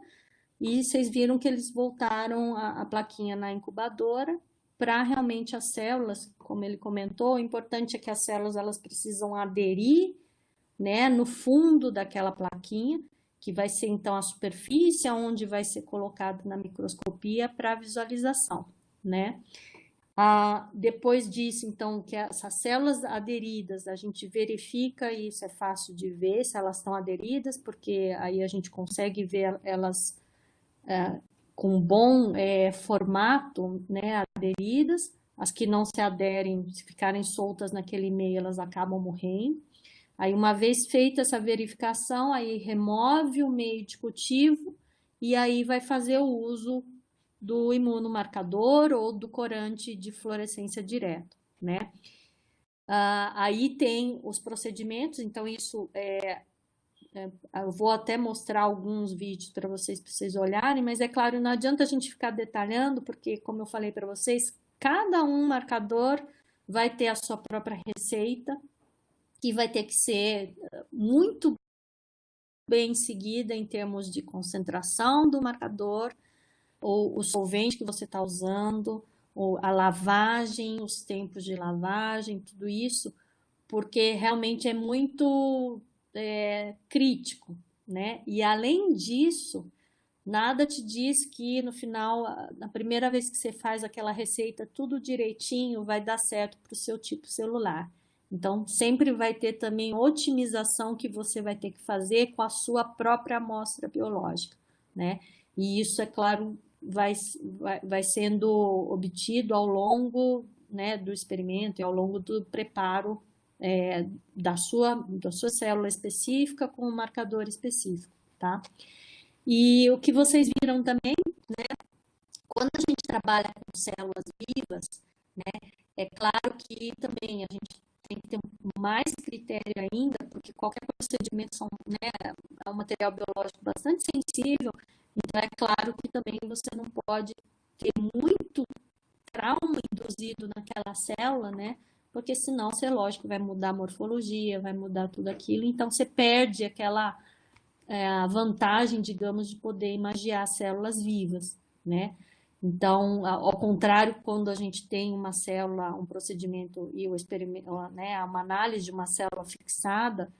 [SPEAKER 1] e vocês viram que eles voltaram a plaquinha na incubadora, para realmente as células, como ele comentou, o importante é que as células elas precisam aderir, né, no fundo daquela plaquinha, que vai ser então a superfície onde vai ser colocado na microscopia para visualização, né? Depois disso, então, que essas células aderidas, a gente verifica, e isso é fácil de ver se elas estão aderidas, porque aí a gente consegue ver elas com bom formato, né, aderidas. As que não se aderem, se ficarem soltas naquele meio, elas acabam morrendo. Aí, uma vez feita essa verificação, aí remove o meio de cultivo e aí vai fazer o uso do imunomarcador ou do corante de fluorescência direto, né? Aí tem os procedimentos, então isso eu vou até mostrar alguns vídeos para vocês olharem, mas é claro, não adianta a gente ficar detalhando, porque, como eu falei para vocês, cada um marcador vai ter a sua própria receita, que vai ter que ser muito bem seguida em termos de concentração do marcador, ou o solvente que você está usando, ou a lavagem, os tempos de lavagem, tudo isso, porque realmente é muito crítico, né? E além disso, nada te diz que no final, na primeira vez que você faz aquela receita tudo direitinho, vai dar certo para o seu tipo celular. Então, sempre vai ter também otimização que você vai ter que fazer com a sua própria amostra biológica, né? E isso, é claro, vai sendo obtido ao longo, né, do experimento e ao longo do preparo da sua célula específica com um marcador específico, tá? E o que vocês viram também, quando a gente trabalha com células vivas, né, é claro que também a gente tem que ter mais critério ainda, porque qualquer procedimento né, é um material biológico bastante sensível, então é claro que também você não pode ter muito trauma induzido naquela célula, né? Porque senão você, lógico, vai mudar a morfologia, vai mudar tudo aquilo, então você perde aquela a vantagem, digamos, de poder imagiar células vivas, né? Então, ao contrário, quando a gente tem uma célula, um procedimento e o experimento, né, uma análise de uma célula fixada,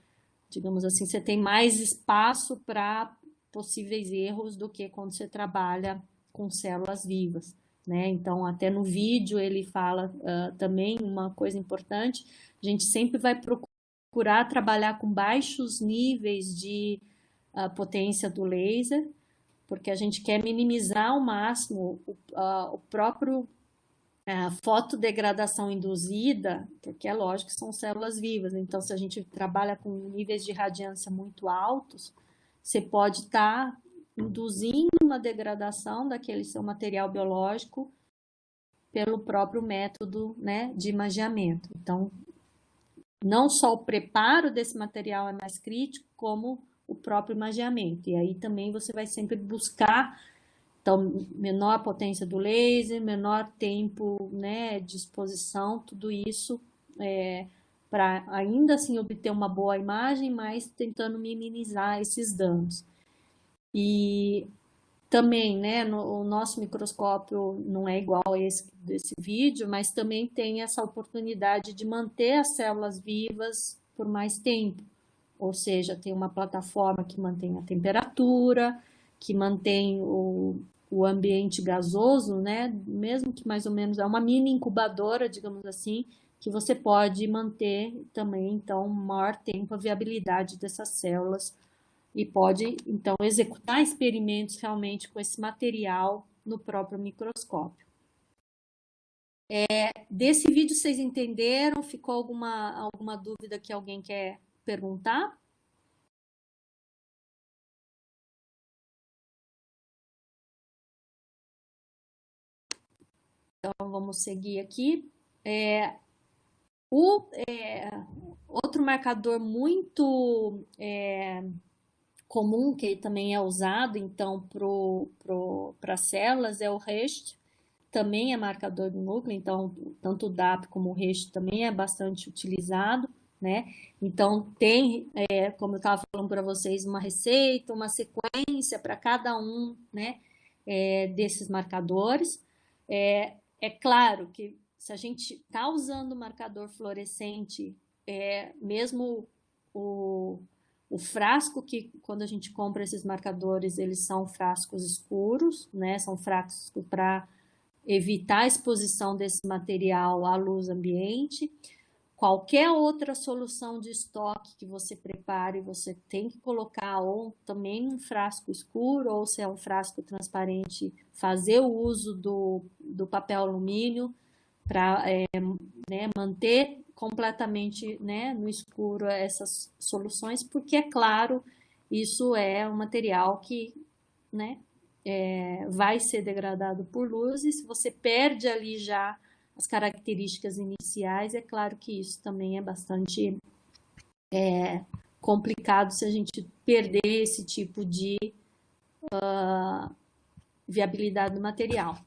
[SPEAKER 1] digamos assim, você tem mais espaço para possíveis erros do que quando você trabalha com células vivas, né? Então, até no vídeo ele fala também uma coisa importante, a gente sempre vai procurar trabalhar com baixos níveis de potência do laser, porque a gente quer minimizar ao máximo o próprio fotodegradação induzida, porque é lógico que são células vivas, então se a gente trabalha com níveis de radiância muito altos, você pode estar induzindo uma degradação daquele seu material biológico pelo próprio método, né, de imagiamento. Então, não só o preparo desse material é mais crítico, como o próprio imagiamento. E aí também você vai sempre buscar, então, menor potência do laser, menor tempo, né, de exposição, tudo isso para ainda assim obter uma boa imagem, mas tentando minimizar esses danos. E também, né, o nosso microscópio não é igual a esse desse vídeo, mas também tem essa oportunidade de manter as células vivas por mais tempo. Ou seja, tem uma plataforma que mantém a temperatura, que mantém o ambiente gasoso, né? Mesmo que mais ou menos é uma mini incubadora, digamos assim, que você pode manter também, então, maior tempo a viabilidade dessas células e pode, então, executar experimentos realmente com esse material no próprio microscópio. Desse vídeo vocês entenderam? Ficou alguma dúvida que alguém quer perguntar? Então, vamos seguir aqui. O outro marcador muito comum, que também é usado, então, para células, é o REST, também é marcador do núcleo, então, tanto o DAP como o REST também é bastante utilizado, né? Então, tem, como eu estava falando para vocês, uma receita, uma sequência para cada um, né, desses marcadores. É claro que se a gente está usando o marcador fluorescente, mesmo o, o frasco que, quando a gente compra esses marcadores, eles são frascos escuros, né? São frascos para evitar a exposição desse material à luz ambiente. Qualquer outra solução de estoque que você prepare, você tem que colocar ou também um frasco escuro, ou se é um frasco transparente, fazer o uso do papel alumínio para manter completamente, né, no escuro essas soluções, porque, é claro, isso é um material que, né, vai ser degradado por luz, e se você perde ali já as características iniciais, é claro que isso também é bastante complicado se a gente perder esse tipo de viabilidade do material.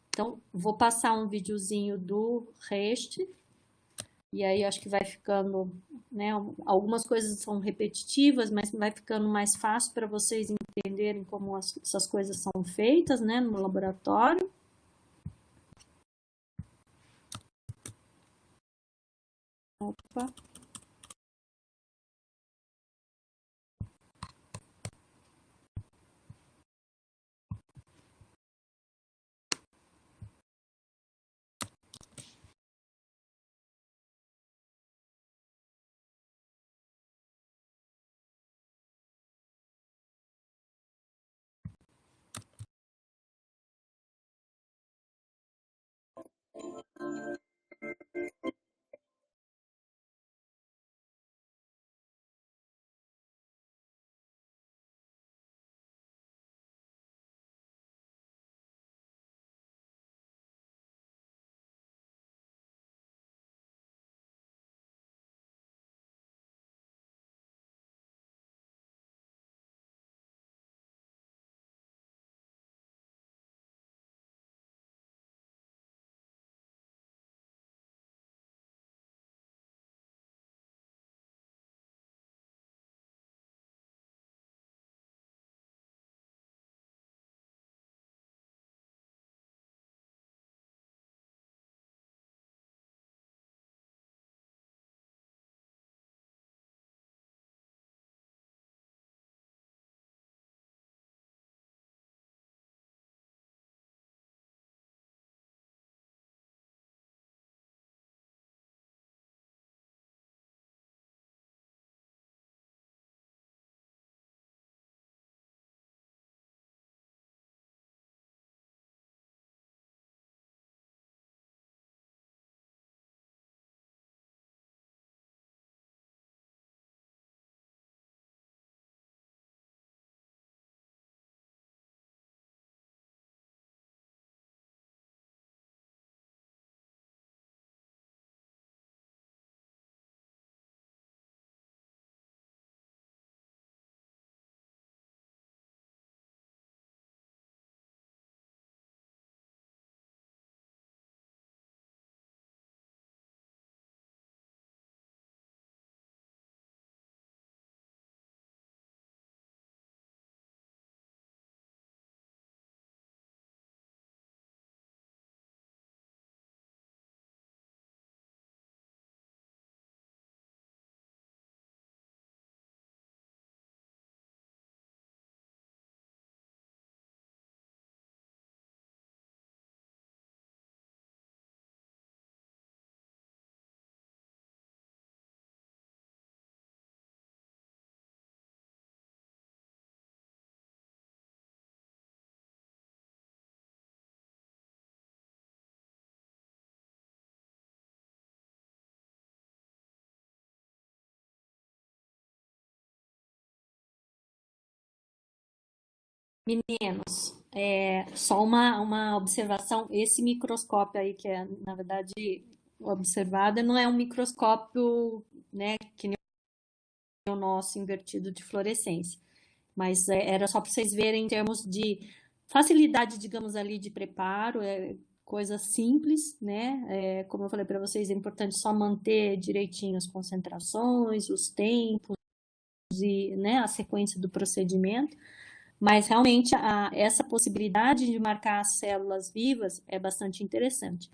[SPEAKER 1] Então, vou passar um videozinho do REST, e aí acho que vai ficando, né, algumas coisas são repetitivas, mas vai ficando mais fácil para vocês entenderem como essas coisas são feitas, né, no laboratório. Opa. Meninos, só uma observação, esse microscópio aí que é, na verdade, observado, não é um microscópio, né, que nem o nosso invertido de fluorescência, mas era só para vocês verem em termos de facilidade, digamos ali, de preparo, coisa simples, né? Como eu falei para vocês, é importante só manter direitinho as concentrações, os tempos e, né, a sequência do procedimento. Mas realmente essa possibilidade de marcar as células vivas é bastante interessante.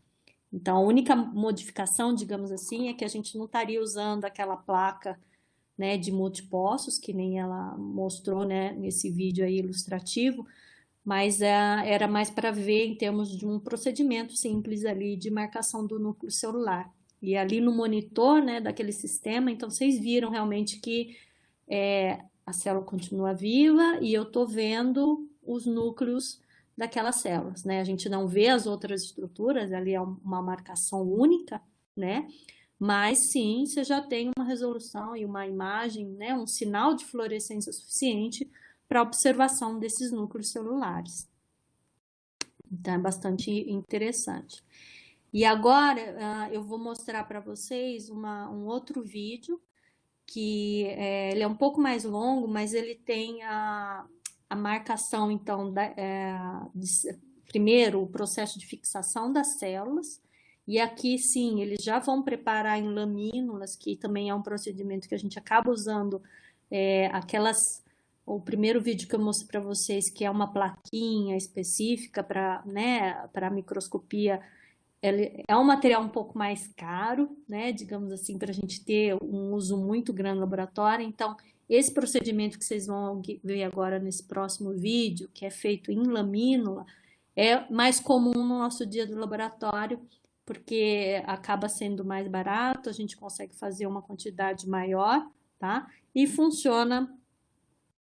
[SPEAKER 1] Então, a única modificação, digamos assim, é que a gente não estaria usando aquela placa, né, de multipostos, que nem ela mostrou, né, nesse vídeo aí ilustrativo, mas era mais para ver em termos de um procedimento simples ali de marcação do núcleo celular. E ali no monitor, né, daquele sistema, então vocês viram realmente que a célula continua viva e eu estou vendo os núcleos daquelas células, né? A gente não vê as outras estruturas, ali é uma marcação única, né? Mas sim, você já tem uma resolução e uma imagem, né? Um sinal de fluorescência suficiente para observação desses núcleos celulares. Então é bastante interessante. E agora eu vou mostrar para vocês um outro vídeo que ele é um pouco mais longo, mas ele tem a marcação, então, primeiro, o processo de fixação das células, e aqui, sim, eles já vão preparar em lamínulas, que também é um procedimento que a gente acaba usando o primeiro vídeo que eu mostrei para vocês, que é uma plaquinha específica para, né, para microscopia. Ele é um material um pouco mais caro, né, digamos assim, para a gente ter um uso muito grande no laboratório. Então, esse procedimento que vocês vão ver agora nesse próximo vídeo, que é feito em lamínula, é mais comum no nosso dia do laboratório, porque acaba sendo mais barato, a gente consegue fazer uma quantidade maior, tá? E funciona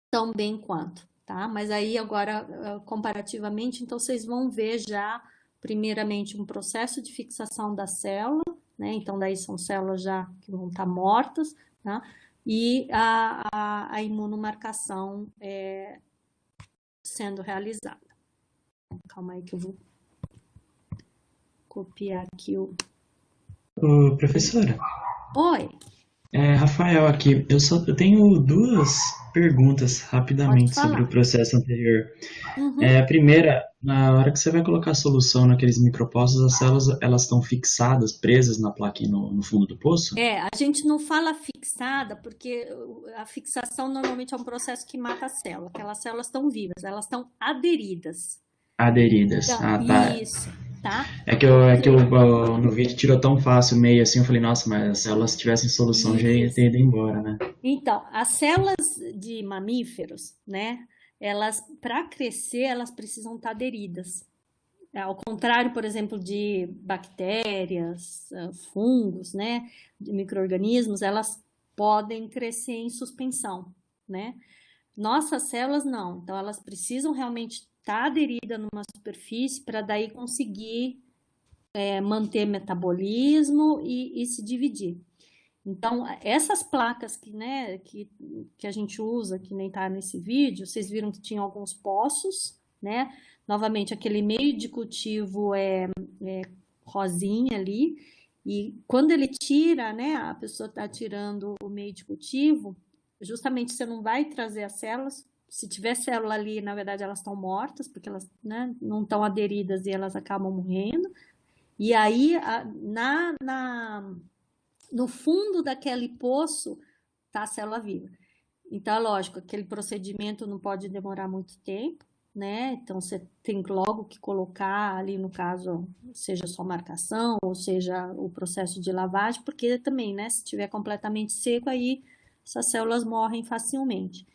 [SPEAKER 1] tão bem quanto, tá? Mas aí agora, comparativamente, então vocês vão ver já, primeiramente, um processo de fixação da célula, né? Então daí são células já que vão estar mortas, tá? E a imunomarcação sendo realizada. Calma aí que eu vou copiar aqui o...
[SPEAKER 2] Ô, professora,
[SPEAKER 1] Oi,
[SPEAKER 2] Rafael aqui. Eu tenho duas perguntas
[SPEAKER 1] pode
[SPEAKER 2] rapidamente sobre o
[SPEAKER 1] falar.
[SPEAKER 2] processo anterior.
[SPEAKER 1] Uhum.
[SPEAKER 2] A primeira, na hora que você vai colocar a solução naqueles micropostos, as células elas estão fixadas, presas na plaquinha no fundo do poço?
[SPEAKER 1] A gente não fala fixada, porque a fixação normalmente é um processo que mata a célula. Aquelas células estão vivas, elas estão aderidas.
[SPEAKER 2] Aderidas.
[SPEAKER 1] Então,
[SPEAKER 2] Ah, tá.
[SPEAKER 1] isso, tá?
[SPEAKER 2] É que no vídeo tirou tão fácil, meio assim, eu falei, nossa, mas as células se tivessem solução já ia
[SPEAKER 1] Isso.
[SPEAKER 2] ter ido embora, né?
[SPEAKER 1] Então, as células de mamíferos, né? Elas, para crescer, elas precisam estar aderidas. Ao contrário, por exemplo, de bactérias, fungos, né? De micro-organismos, elas podem crescer em suspensão, né? Nossas células não, então elas precisam realmente estar aderidas numa superfície para daí conseguir manter metabolismo e se dividir. Então, essas placas que a gente usa, que nem está nesse vídeo, vocês viram que tinha alguns poços, né? Novamente, aquele meio de cultivo é rosinha ali, e quando ele tira, né? A pessoa está tirando o meio de cultivo, justamente você não vai trazer as células. Se tiver célula ali, na verdade, elas estão mortas, porque elas, né, não estão aderidas e elas acabam morrendo. E aí, no fundo daquele poço está a célula viva. Então, é lógico, aquele procedimento não pode demorar muito tempo, né? Então, você tem logo que colocar ali, no caso, seja só marcação, ou seja, o processo de lavagem, porque também, né? Se estiver completamente seco, aí essas células morrem facilmente.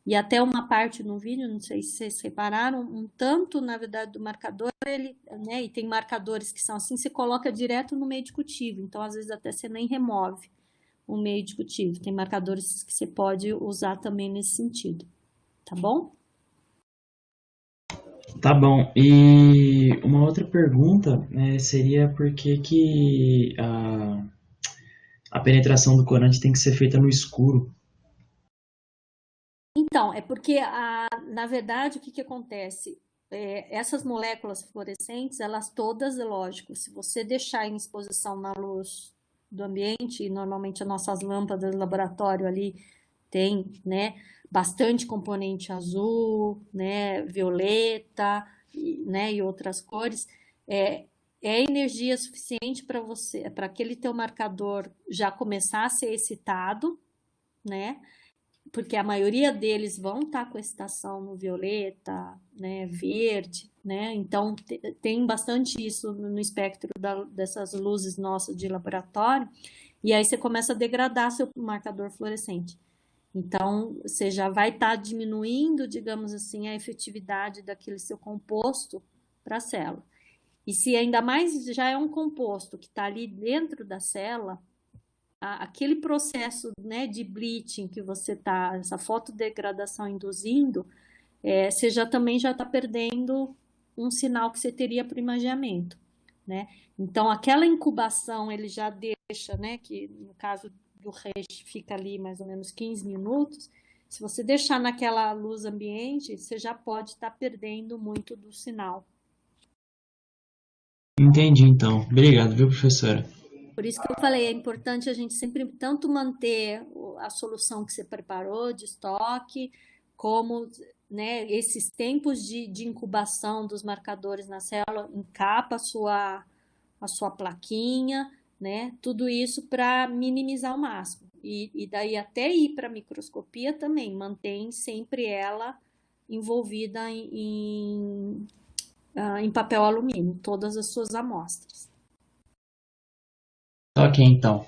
[SPEAKER 1] E até uma parte no vídeo, não sei se vocês repararam, um tanto, na verdade, do marcador, né, e tem marcadores que são assim, você coloca direto no meio de cultivo, então às vezes até você nem remove o meio de cultivo. Tem marcadores que você pode usar também nesse sentido, tá bom?
[SPEAKER 2] Tá bom. E uma outra pergunta, seria por que a penetração do corante tem que ser feita no escuro?
[SPEAKER 1] Então, Então, é porque, na verdade, o que que acontece? Essas moléculas fluorescentes, elas todas, é lógico, se você deixar em exposição na luz do ambiente, e normalmente as nossas lâmpadas de laboratório ali tem, né, bastante componente azul, né, violeta, né, e outras cores, é, é energia suficiente para você, para aquele teu marcador já começar a ser excitado, né? Porque a maioria deles vão estar com excitação no violeta, né, verde, né? Então tem bastante isso no espectro dessas luzes nossas de laboratório, e aí você começa a degradar seu marcador fluorescente. Então, você já vai estar diminuindo, digamos assim, a efetividade daquele seu composto para a célula. E se ainda mais já é um composto que está ali dentro da célula, aquele processo, né, de bleaching que você está, essa fotodegradação induzindo, você já também já está perdendo um sinal que você teria para o imageamento, né? Então, aquela incubação ele já deixa, né, que no caso do REST fica ali mais ou menos 15 minutos. Se você deixar naquela luz ambiente, você já pode estar perdendo muito do sinal.
[SPEAKER 2] Entendi, então. Obrigado, viu, professora?
[SPEAKER 1] Por isso que eu falei, é importante a gente sempre tanto manter a solução que você preparou de estoque, como, né, esses tempos de incubação dos marcadores na célula, encapa a sua plaquinha, né? Tudo isso para minimizar ao máximo. E daí até ir para a microscopia também, mantém sempre ela envolvida em papel alumínio, todas as suas amostras.
[SPEAKER 2] Ok, então.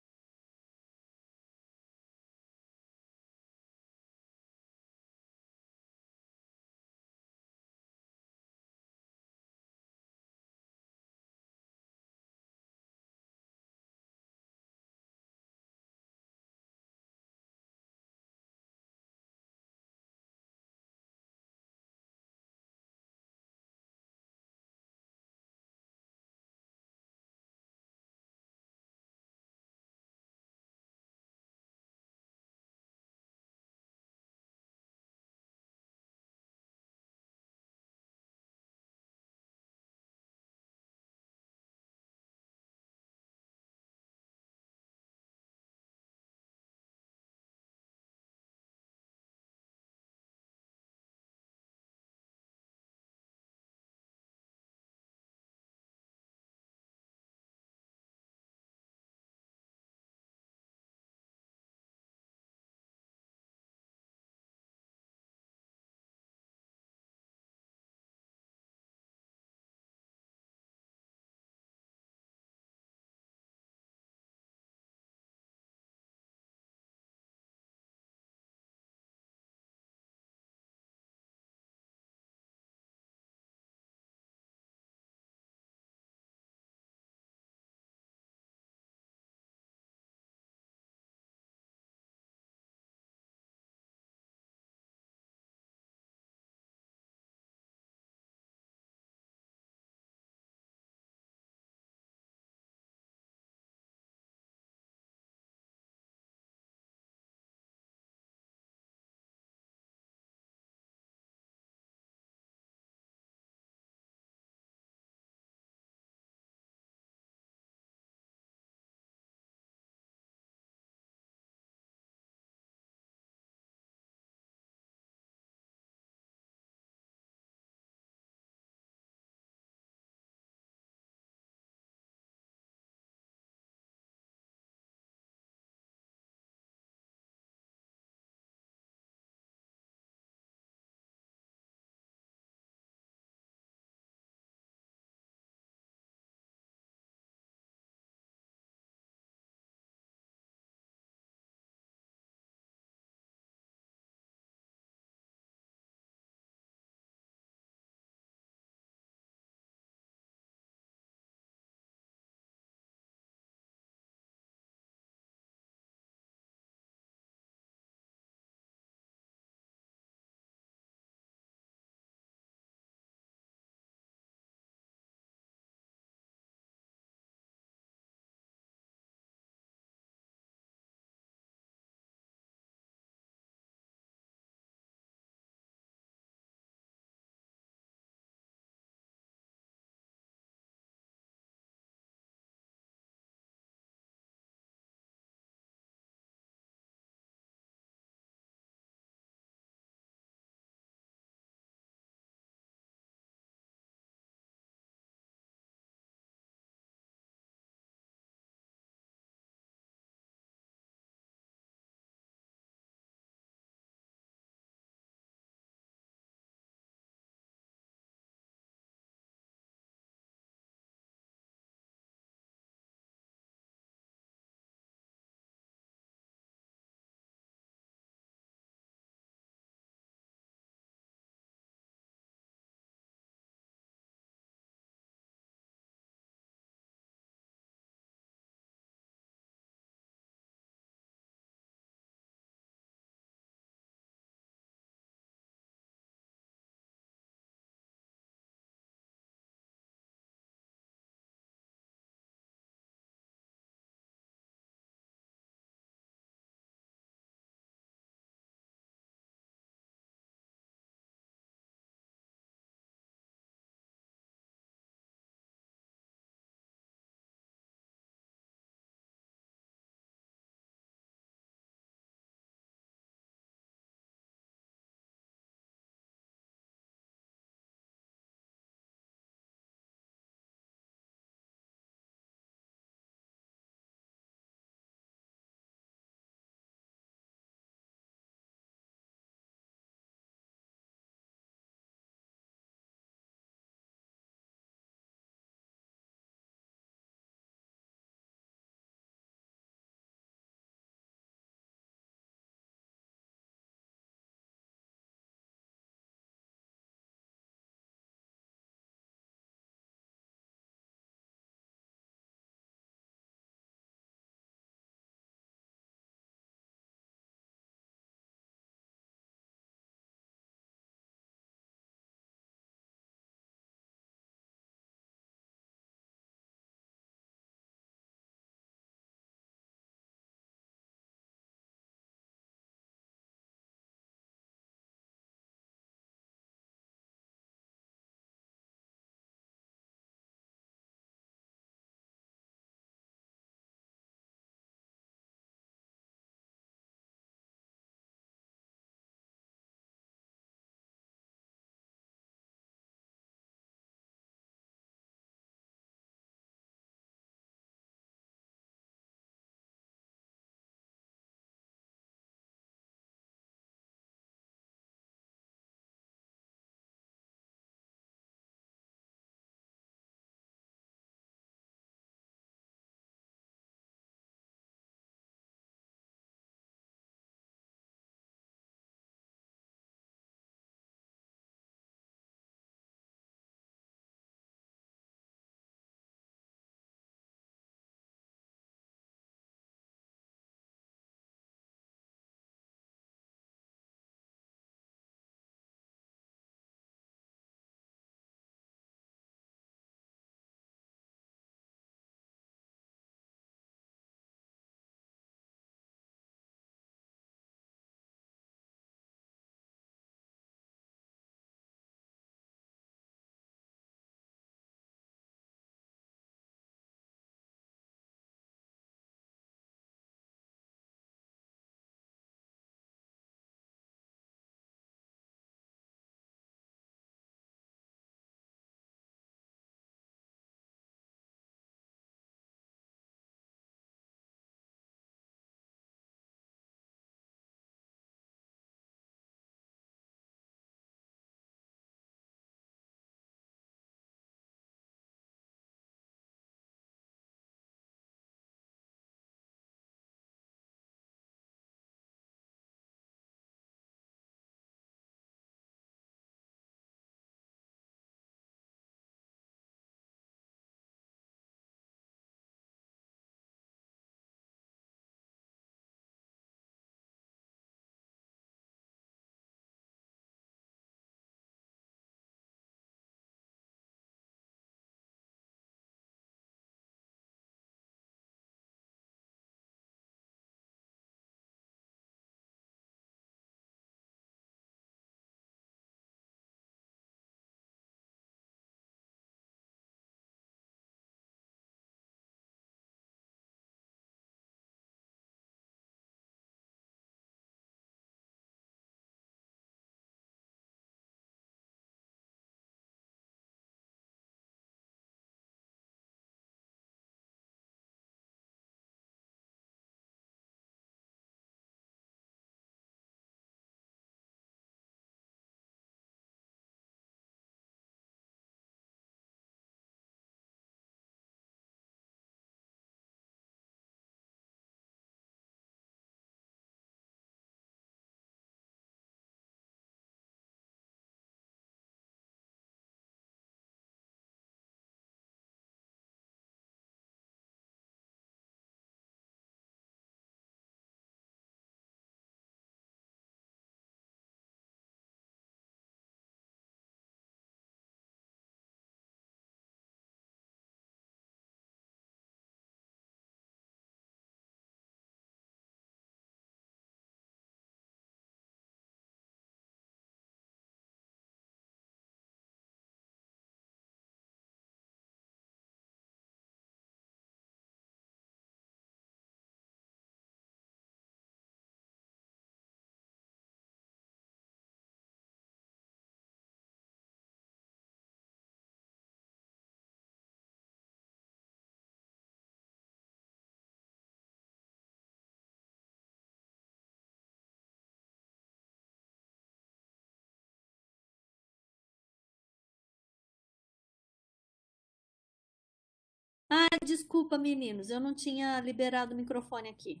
[SPEAKER 1] Desculpa, meninos, eu não tinha liberado o microfone aqui.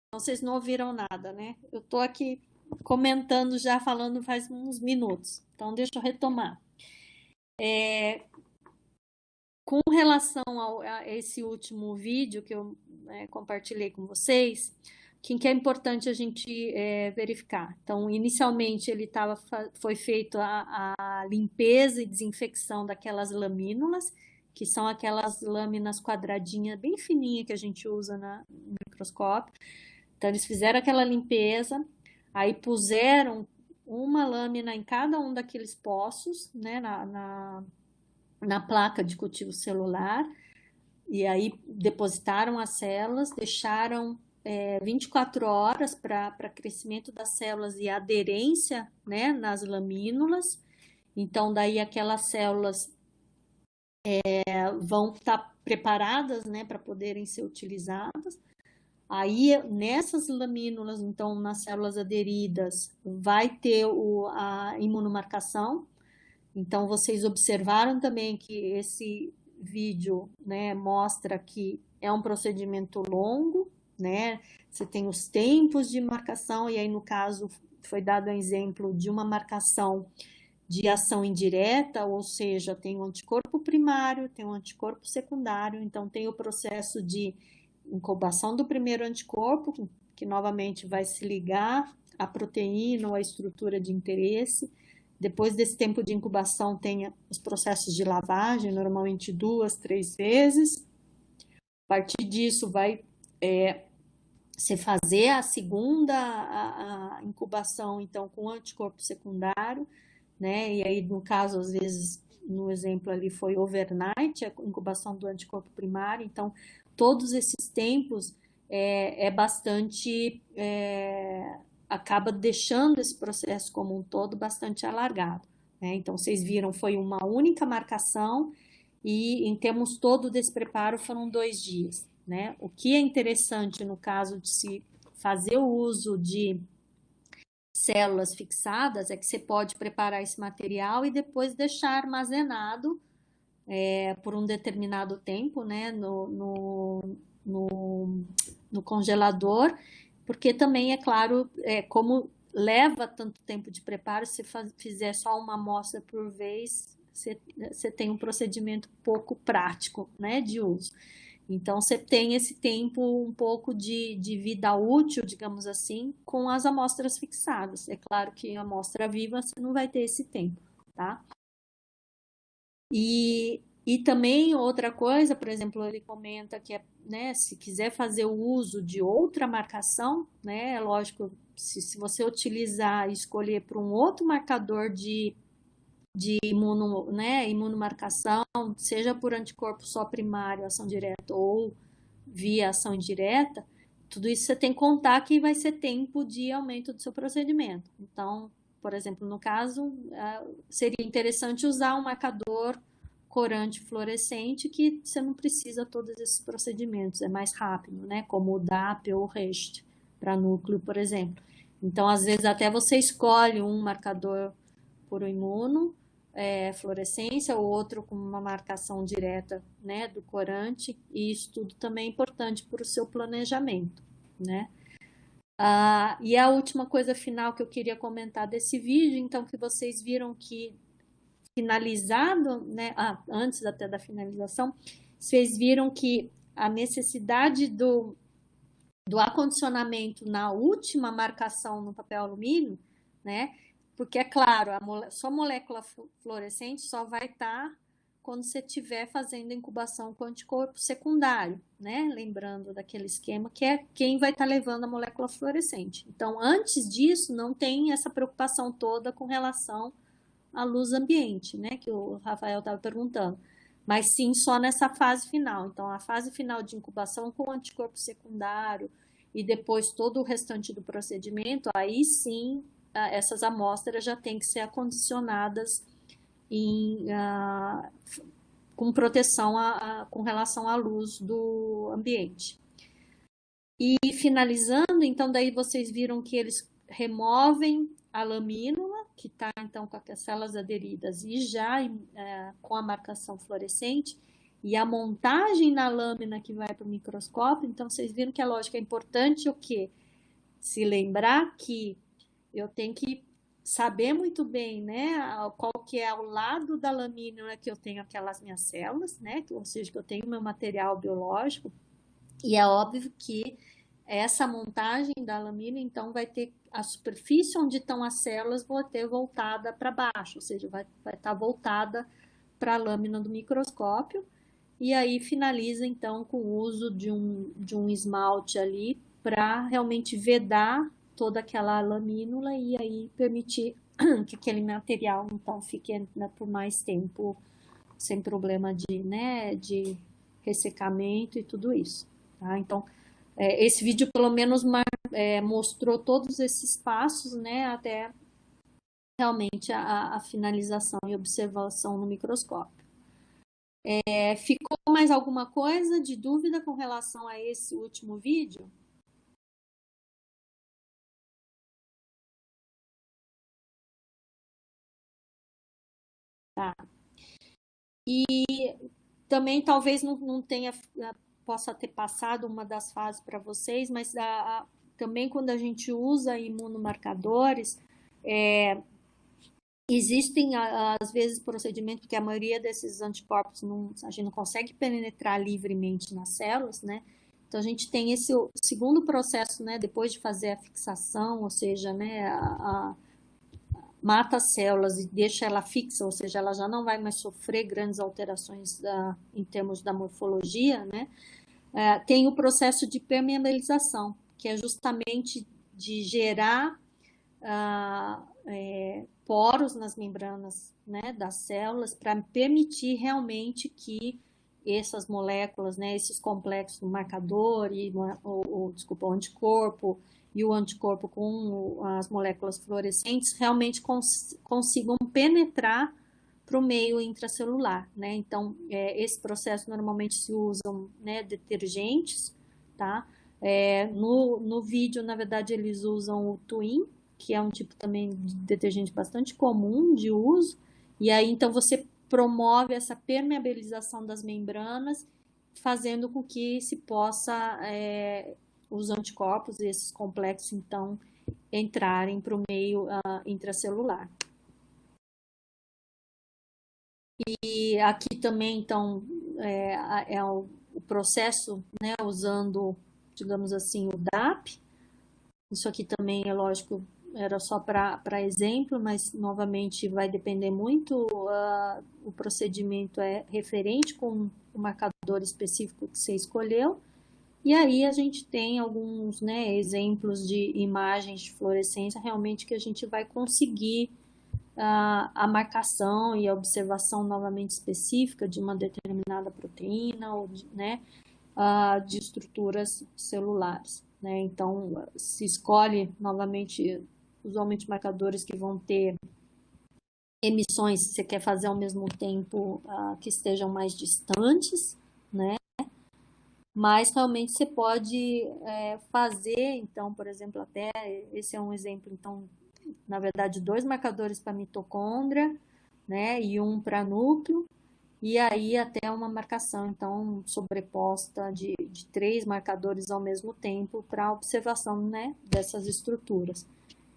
[SPEAKER 1] Então, vocês não ouviram nada, né? Eu estou aqui comentando já, falando faz uns minutos. Então, deixa eu retomar. Com relação a esse último vídeo que eu compartilhei com vocês, o que é importante a gente verificar? Então, inicialmente, foi feito a limpeza e desinfecção daquelas lamínulas, que são aquelas lâminas quadradinhas bem fininhas que a gente usa no microscópio. Então, eles fizeram aquela limpeza, aí puseram uma lâmina em cada um daqueles poços, né, na placa de cultivo celular, e aí depositaram as células, deixaram 24 horas para crescimento das células e aderência, né, nas lamínulas. Então, daí aquelas células vão estar preparadas, né, para poderem ser utilizadas. Aí, nessas lamínulas, então, nas células aderidas, vai ter a imunomarcação. Então, vocês observaram também que esse vídeo, né, mostra que é um procedimento longo, né? Você tem os tempos de marcação, e aí, no caso, foi dado um exemplo de uma marcação de ação indireta, ou seja, tem um anticorpo primário, tem um anticorpo secundário, então tem o processo de incubação do primeiro anticorpo, que novamente vai se ligar à proteína ou à estrutura de interesse. Depois desse tempo de incubação, tem os processos de lavagem, normalmente 2, 3 vezes. A partir disso, vai se fazer a segunda a incubação, então, com anticorpo secundário, né? E aí, no caso, às vezes, no exemplo ali foi overnight, a incubação do anticorpo primário. Então, todos esses tempos bastante... acaba deixando esse processo como um todo bastante alargado, né? Então, vocês viram, foi uma única marcação e, em termos todo desse preparo, foram 2 dias, né? O que é interessante no caso de se fazer o uso de células fixadas é que você pode preparar esse material e depois deixar armazenado por um determinado tempo, né, no congelador, porque também, é claro, como leva tanto tempo de preparo, se fizer só uma amostra por vez, você tem um procedimento pouco prático, né, de uso. Então, você tem esse tempo um pouco de vida útil, digamos assim, com as amostras fixadas. É claro que a amostra viva você não vai ter esse tempo, tá? E também outra coisa, por exemplo, ele comenta que né, se quiser fazer o uso de outra marcação, né, é lógico, se você utilizar e escolher para um outro marcador de imunomarcação, seja por anticorpo só primário, ação direta, ou via ação indireta, tudo isso você tem que contar que vai ser tempo de aumento do seu procedimento. Então, por exemplo, no caso, seria interessante usar um marcador corante fluorescente que você não precisa todos esses procedimentos, é mais rápido, né? Como o DAP ou o REST para núcleo, por exemplo. Então, às vezes, até você escolhe um marcador por imuno, fluorescência, o outro com uma marcação direta, né, do corante, e isso tudo também é importante para o seu planejamento, né? E a última coisa final que eu queria comentar desse vídeo, então, que vocês viram que finalizado, né, antes até da finalização, vocês viram que a necessidade do acondicionamento na última marcação no papel alumínio, né, porque é claro, sua molécula fluorescente só vai estar quando você estiver fazendo incubação com anticorpo secundário, né? Lembrando daquele esquema que é quem vai estar levando a molécula fluorescente. Então, antes disso, não tem essa preocupação toda com relação à luz ambiente, né? Que o Rafael estava perguntando. Mas sim só nessa fase final. Então, a fase final de incubação com anticorpo secundário e depois todo o restante do procedimento, aí sim essas amostras já têm que ser acondicionadas com proteção com relação à luz do ambiente. E finalizando, então daí vocês viram que eles removem a lamínula, que está então com as células aderidas e já com a marcação fluorescente, e a montagem na lâmina que vai para o microscópio. Então, vocês viram que a lógica é importante o quê? Se lembrar que eu tenho que saber muito bem, né, qual que é o lado da lamínula que eu tenho aquelas minhas células, né, ou seja, que eu tenho meu material biológico, e é óbvio que essa montagem da lamina, então, vai ter a superfície onde estão as células, vou ter voltada para baixo, ou seja, vai estar voltada para a lâmina do microscópio, e aí finaliza, então, com o uso de um esmalte ali para realmente vedar toda aquela lamínula e aí permitir que aquele material, então, fique, né, por mais tempo sem problema de, né, de ressecamento e tudo isso. Tá? Então, esse vídeo pelo menos mostrou todos esses passos, né, até realmente a finalização e observação no microscópio. Ficou mais alguma coisa de dúvida com relação a esse último vídeo? Tá. E também talvez não tenha, possa ter passado uma das fases para vocês, mas também quando a gente usa imunomarcadores, existem às vezes procedimentos, porque a maioria desses anticorpos a gente não consegue penetrar livremente nas células, né? Então a gente tem esse segundo processo, né? Depois de fazer a fixação, ou seja, né? Mata as células e deixa ela fixa, ou seja, ela já não vai mais sofrer grandes alterações em termos da morfologia, né? Tem o processo de permeabilização, que é justamente de gerar poros nas membranas, né, das células para permitir realmente que essas moléculas, né, esses complexos do marcador desculpa, o anticorpo e o anticorpo com as moléculas fluorescentes realmente consigam penetrar para o meio intracelular, né? Então, esse processo normalmente se usam, né, detergentes, tá? No vídeo, na verdade, eles usam o Twin, que é um tipo também de detergente bastante comum de uso, e aí então você promove essa permeabilização das membranas, fazendo com que se possa os anticorpos e esses complexos, então, entrarem para o meio intracelular. E aqui também, então, o processo, né, usando, digamos assim, o DAP. Isso aqui também, é lógico, era só para exemplo, mas, novamente, vai depender muito. O procedimento é referente com o marcador específico que você escolheu. E aí a gente tem alguns, né, exemplos de imagens de fluorescência realmente que a gente vai conseguir a marcação e a observação novamente específica de uma determinada proteína ou né, de estruturas celulares. Né? Então, se escolhe novamente, usualmente, marcadores que vão ter emissões, se você quer fazer ao mesmo tempo que estejam mais distantes, né? Mas realmente você pode fazer, então, por exemplo, até esse é um exemplo, então, na verdade, 2 marcadores para mitocôndria, né, e um para núcleo, e aí até uma marcação, então, sobreposta de 3 marcadores ao mesmo tempo para observação, né, dessas estruturas.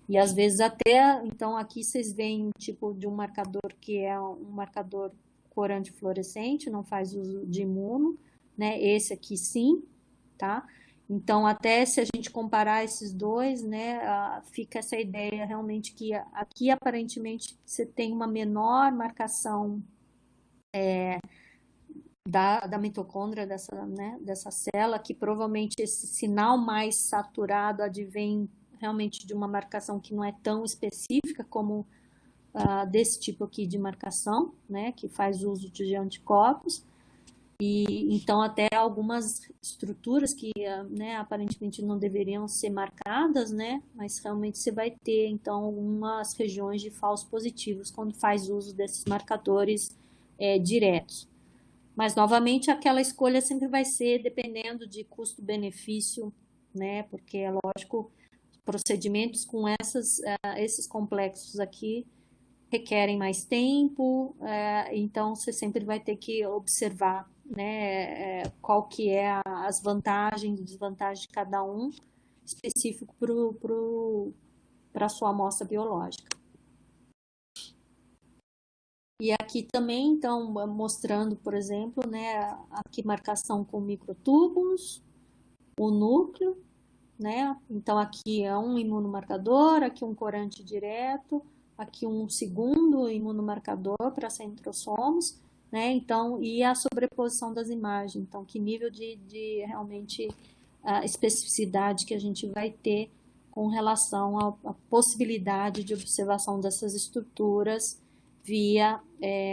[SPEAKER 1] E às vezes até, então, aqui vocês veem um tipo de um marcador que é um marcador corante fluorescente, não faz uso de imuno, né, esse aqui sim, tá? Então, até se a gente comparar esses dois, né, fica essa ideia realmente que aqui, aparentemente, você tem uma menor marcação da mitocôndria dessa célula, que provavelmente esse sinal mais saturado advém realmente de uma marcação que não é tão específica como desse tipo aqui de marcação, né, que faz uso de anticorpos. E então até algumas estruturas que, né, aparentemente não deveriam ser marcadas, né, mas realmente você vai ter então algumas regiões de falsos positivos quando faz uso desses marcadores diretos. Mas novamente aquela escolha sempre vai ser dependendo de custo-benefício, né, porque é lógico, procedimentos com esses complexos aqui requerem mais tempo, então você sempre vai ter que observar, né, qual que é as vantagens e desvantagens de cada um, específico para a sua amostra biológica. E aqui também, então, mostrando, por exemplo, né, aqui marcação com microtúbulos, o núcleo, né? Então, aqui é um imunomarcador, aqui um corante direto, aqui um segundo imunomarcador para centrossomos, né? Então, e a sobreposição das imagens. Então, que nível de realmente especificidade que a gente vai ter com relação à possibilidade de observação dessas estruturas via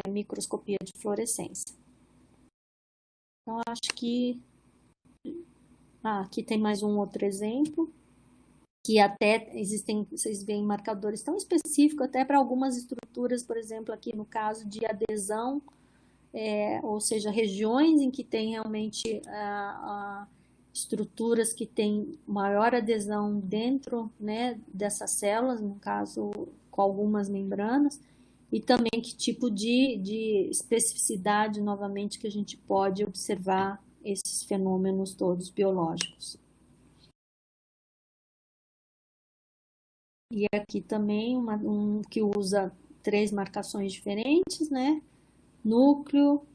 [SPEAKER 1] microscopia de fluorescência. Então, acho que aqui tem mais um outro exemplo, que até existem, vocês veem marcadores tão específicos até para algumas estruturas, por exemplo, aqui no caso de adesão, ou seja, regiões em que tem realmente estruturas que têm maior adesão dentro, né, dessas células, no caso com algumas membranas, e também que tipo de especificidade, novamente, que a gente pode observar esses fenômenos todos biológicos. E aqui também um que usa 3 marcações diferentes, né? Núcleo,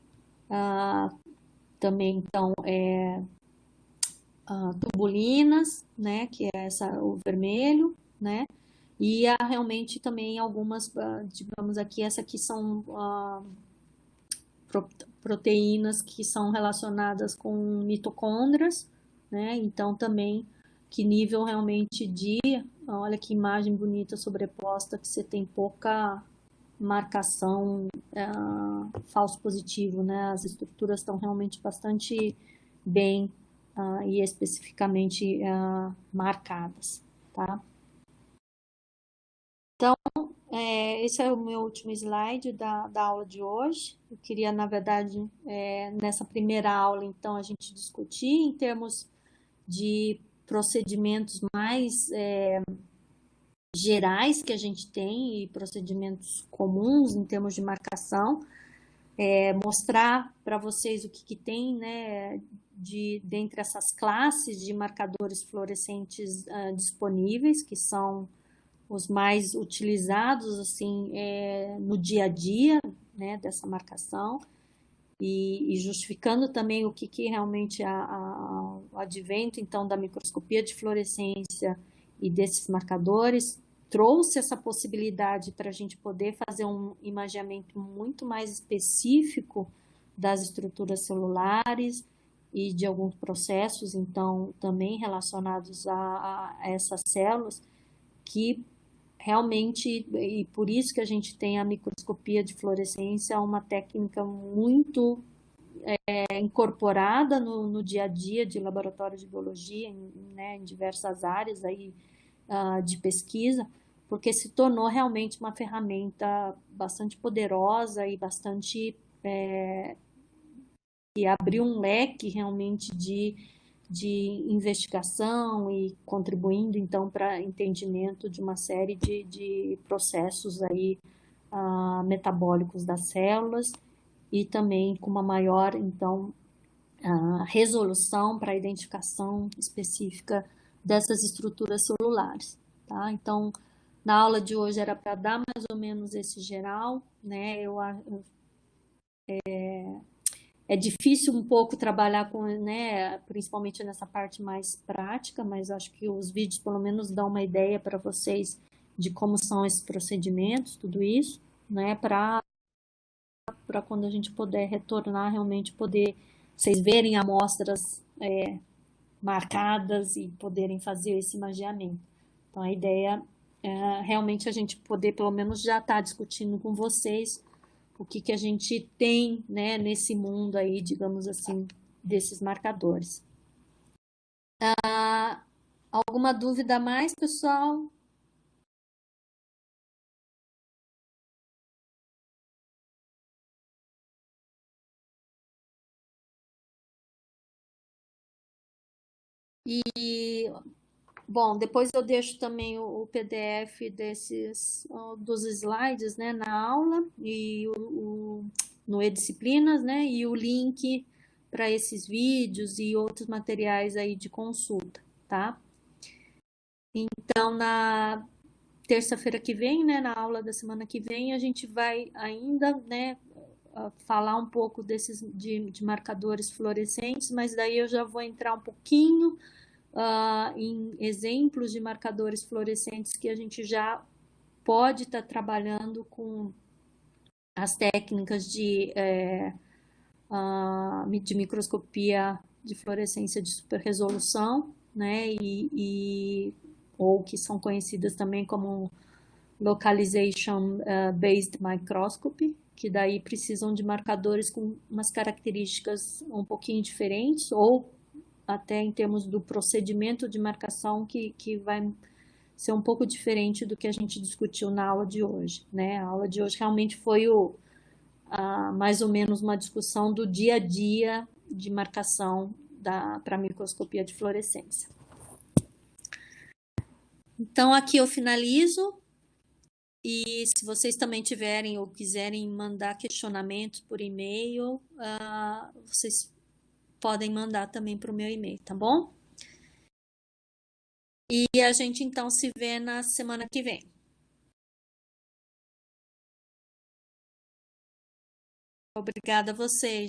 [SPEAKER 1] também então tubulinas, né? Que é o vermelho, né? E realmente também algumas, digamos aqui, essa aqui são proteínas que são relacionadas com mitocôndrias, né? Então também que nível realmente olha que imagem bonita sobreposta, que você tem pouca marcação falso positivo, né? As estruturas estão realmente bastante bem e especificamente marcadas, tá? Então, esse é o meu último slide da aula de hoje. Eu queria, na verdade, nessa primeira aula, então, a gente discutir em termos de procedimentos mais gerais que a gente tem e procedimentos comuns em termos de marcação, mostrar para vocês o que tem, né, dentre essas classes de marcadores fluorescentes disponíveis, que são os mais utilizados assim no dia a dia, né, dessa marcação, e justificando também o que realmente o advento então da microscopia de fluorescência e desses marcadores trouxe essa possibilidade para a gente poder fazer um imageamento muito mais específico das estruturas celulares e de alguns processos, então, também relacionados a essas células, que realmente, e por isso que a gente tem a microscopia de fluorescência, uma técnica muito incorporada no dia a dia de laboratório de biologia, né, em diversas áreas aí, de pesquisa, porque se tornou realmente uma ferramenta bastante poderosa e bastante que abriu um leque realmente de investigação e contribuindo então para entendimento de uma série de processos aí metabólicos das células e também com uma maior então resolução para a identificação específica dessas estruturas celulares, tá? Então na aula de hoje era para dar mais ou menos esse geral, né? É difícil um pouco trabalhar com, né, principalmente nessa parte mais prática, mas acho que os vídeos pelo menos dão uma ideia para vocês de como são esses procedimentos, tudo isso, né, para quando a gente puder retornar, realmente poder vocês verem amostras marcadas e poderem fazer esse imageamento. Então a ideia é realmente a gente poder pelo menos já estar discutindo com vocês o que a gente tem, né, nesse mundo aí, digamos assim, desses marcadores. Alguma dúvida a mais, pessoal? E Bom, depois eu deixo também o PDF dos slides, né, na aula e no e-disciplinas, né, e o link para esses vídeos e outros materiais aí de consulta, tá? Então, na terça-feira que vem, né, na aula da semana que vem, a gente vai ainda, né, falar um pouco de marcadores fluorescentes, mas daí eu já vou entrar um pouquinho em exemplos de marcadores fluorescentes que a gente já pode estar trabalhando com as técnicas de microscopia de fluorescência de superresolução, né, ou que são conhecidas também como localization based microscopy, que daí precisam de marcadores com umas características um pouquinho diferentes, ou até em termos do procedimento de marcação que vai ser um pouco diferente do que a gente discutiu na aula de hoje, né? A aula de hoje realmente foi mais ou menos uma discussão do dia a dia de marcação para microscopia de fluorescência. Então, aqui eu finalizo. E se vocês também tiverem ou quiserem mandar questionamentos por e-mail, vocês podem mandar também para o meu e-mail, tá bom? E a gente então se vê na semana que vem. Obrigada a vocês.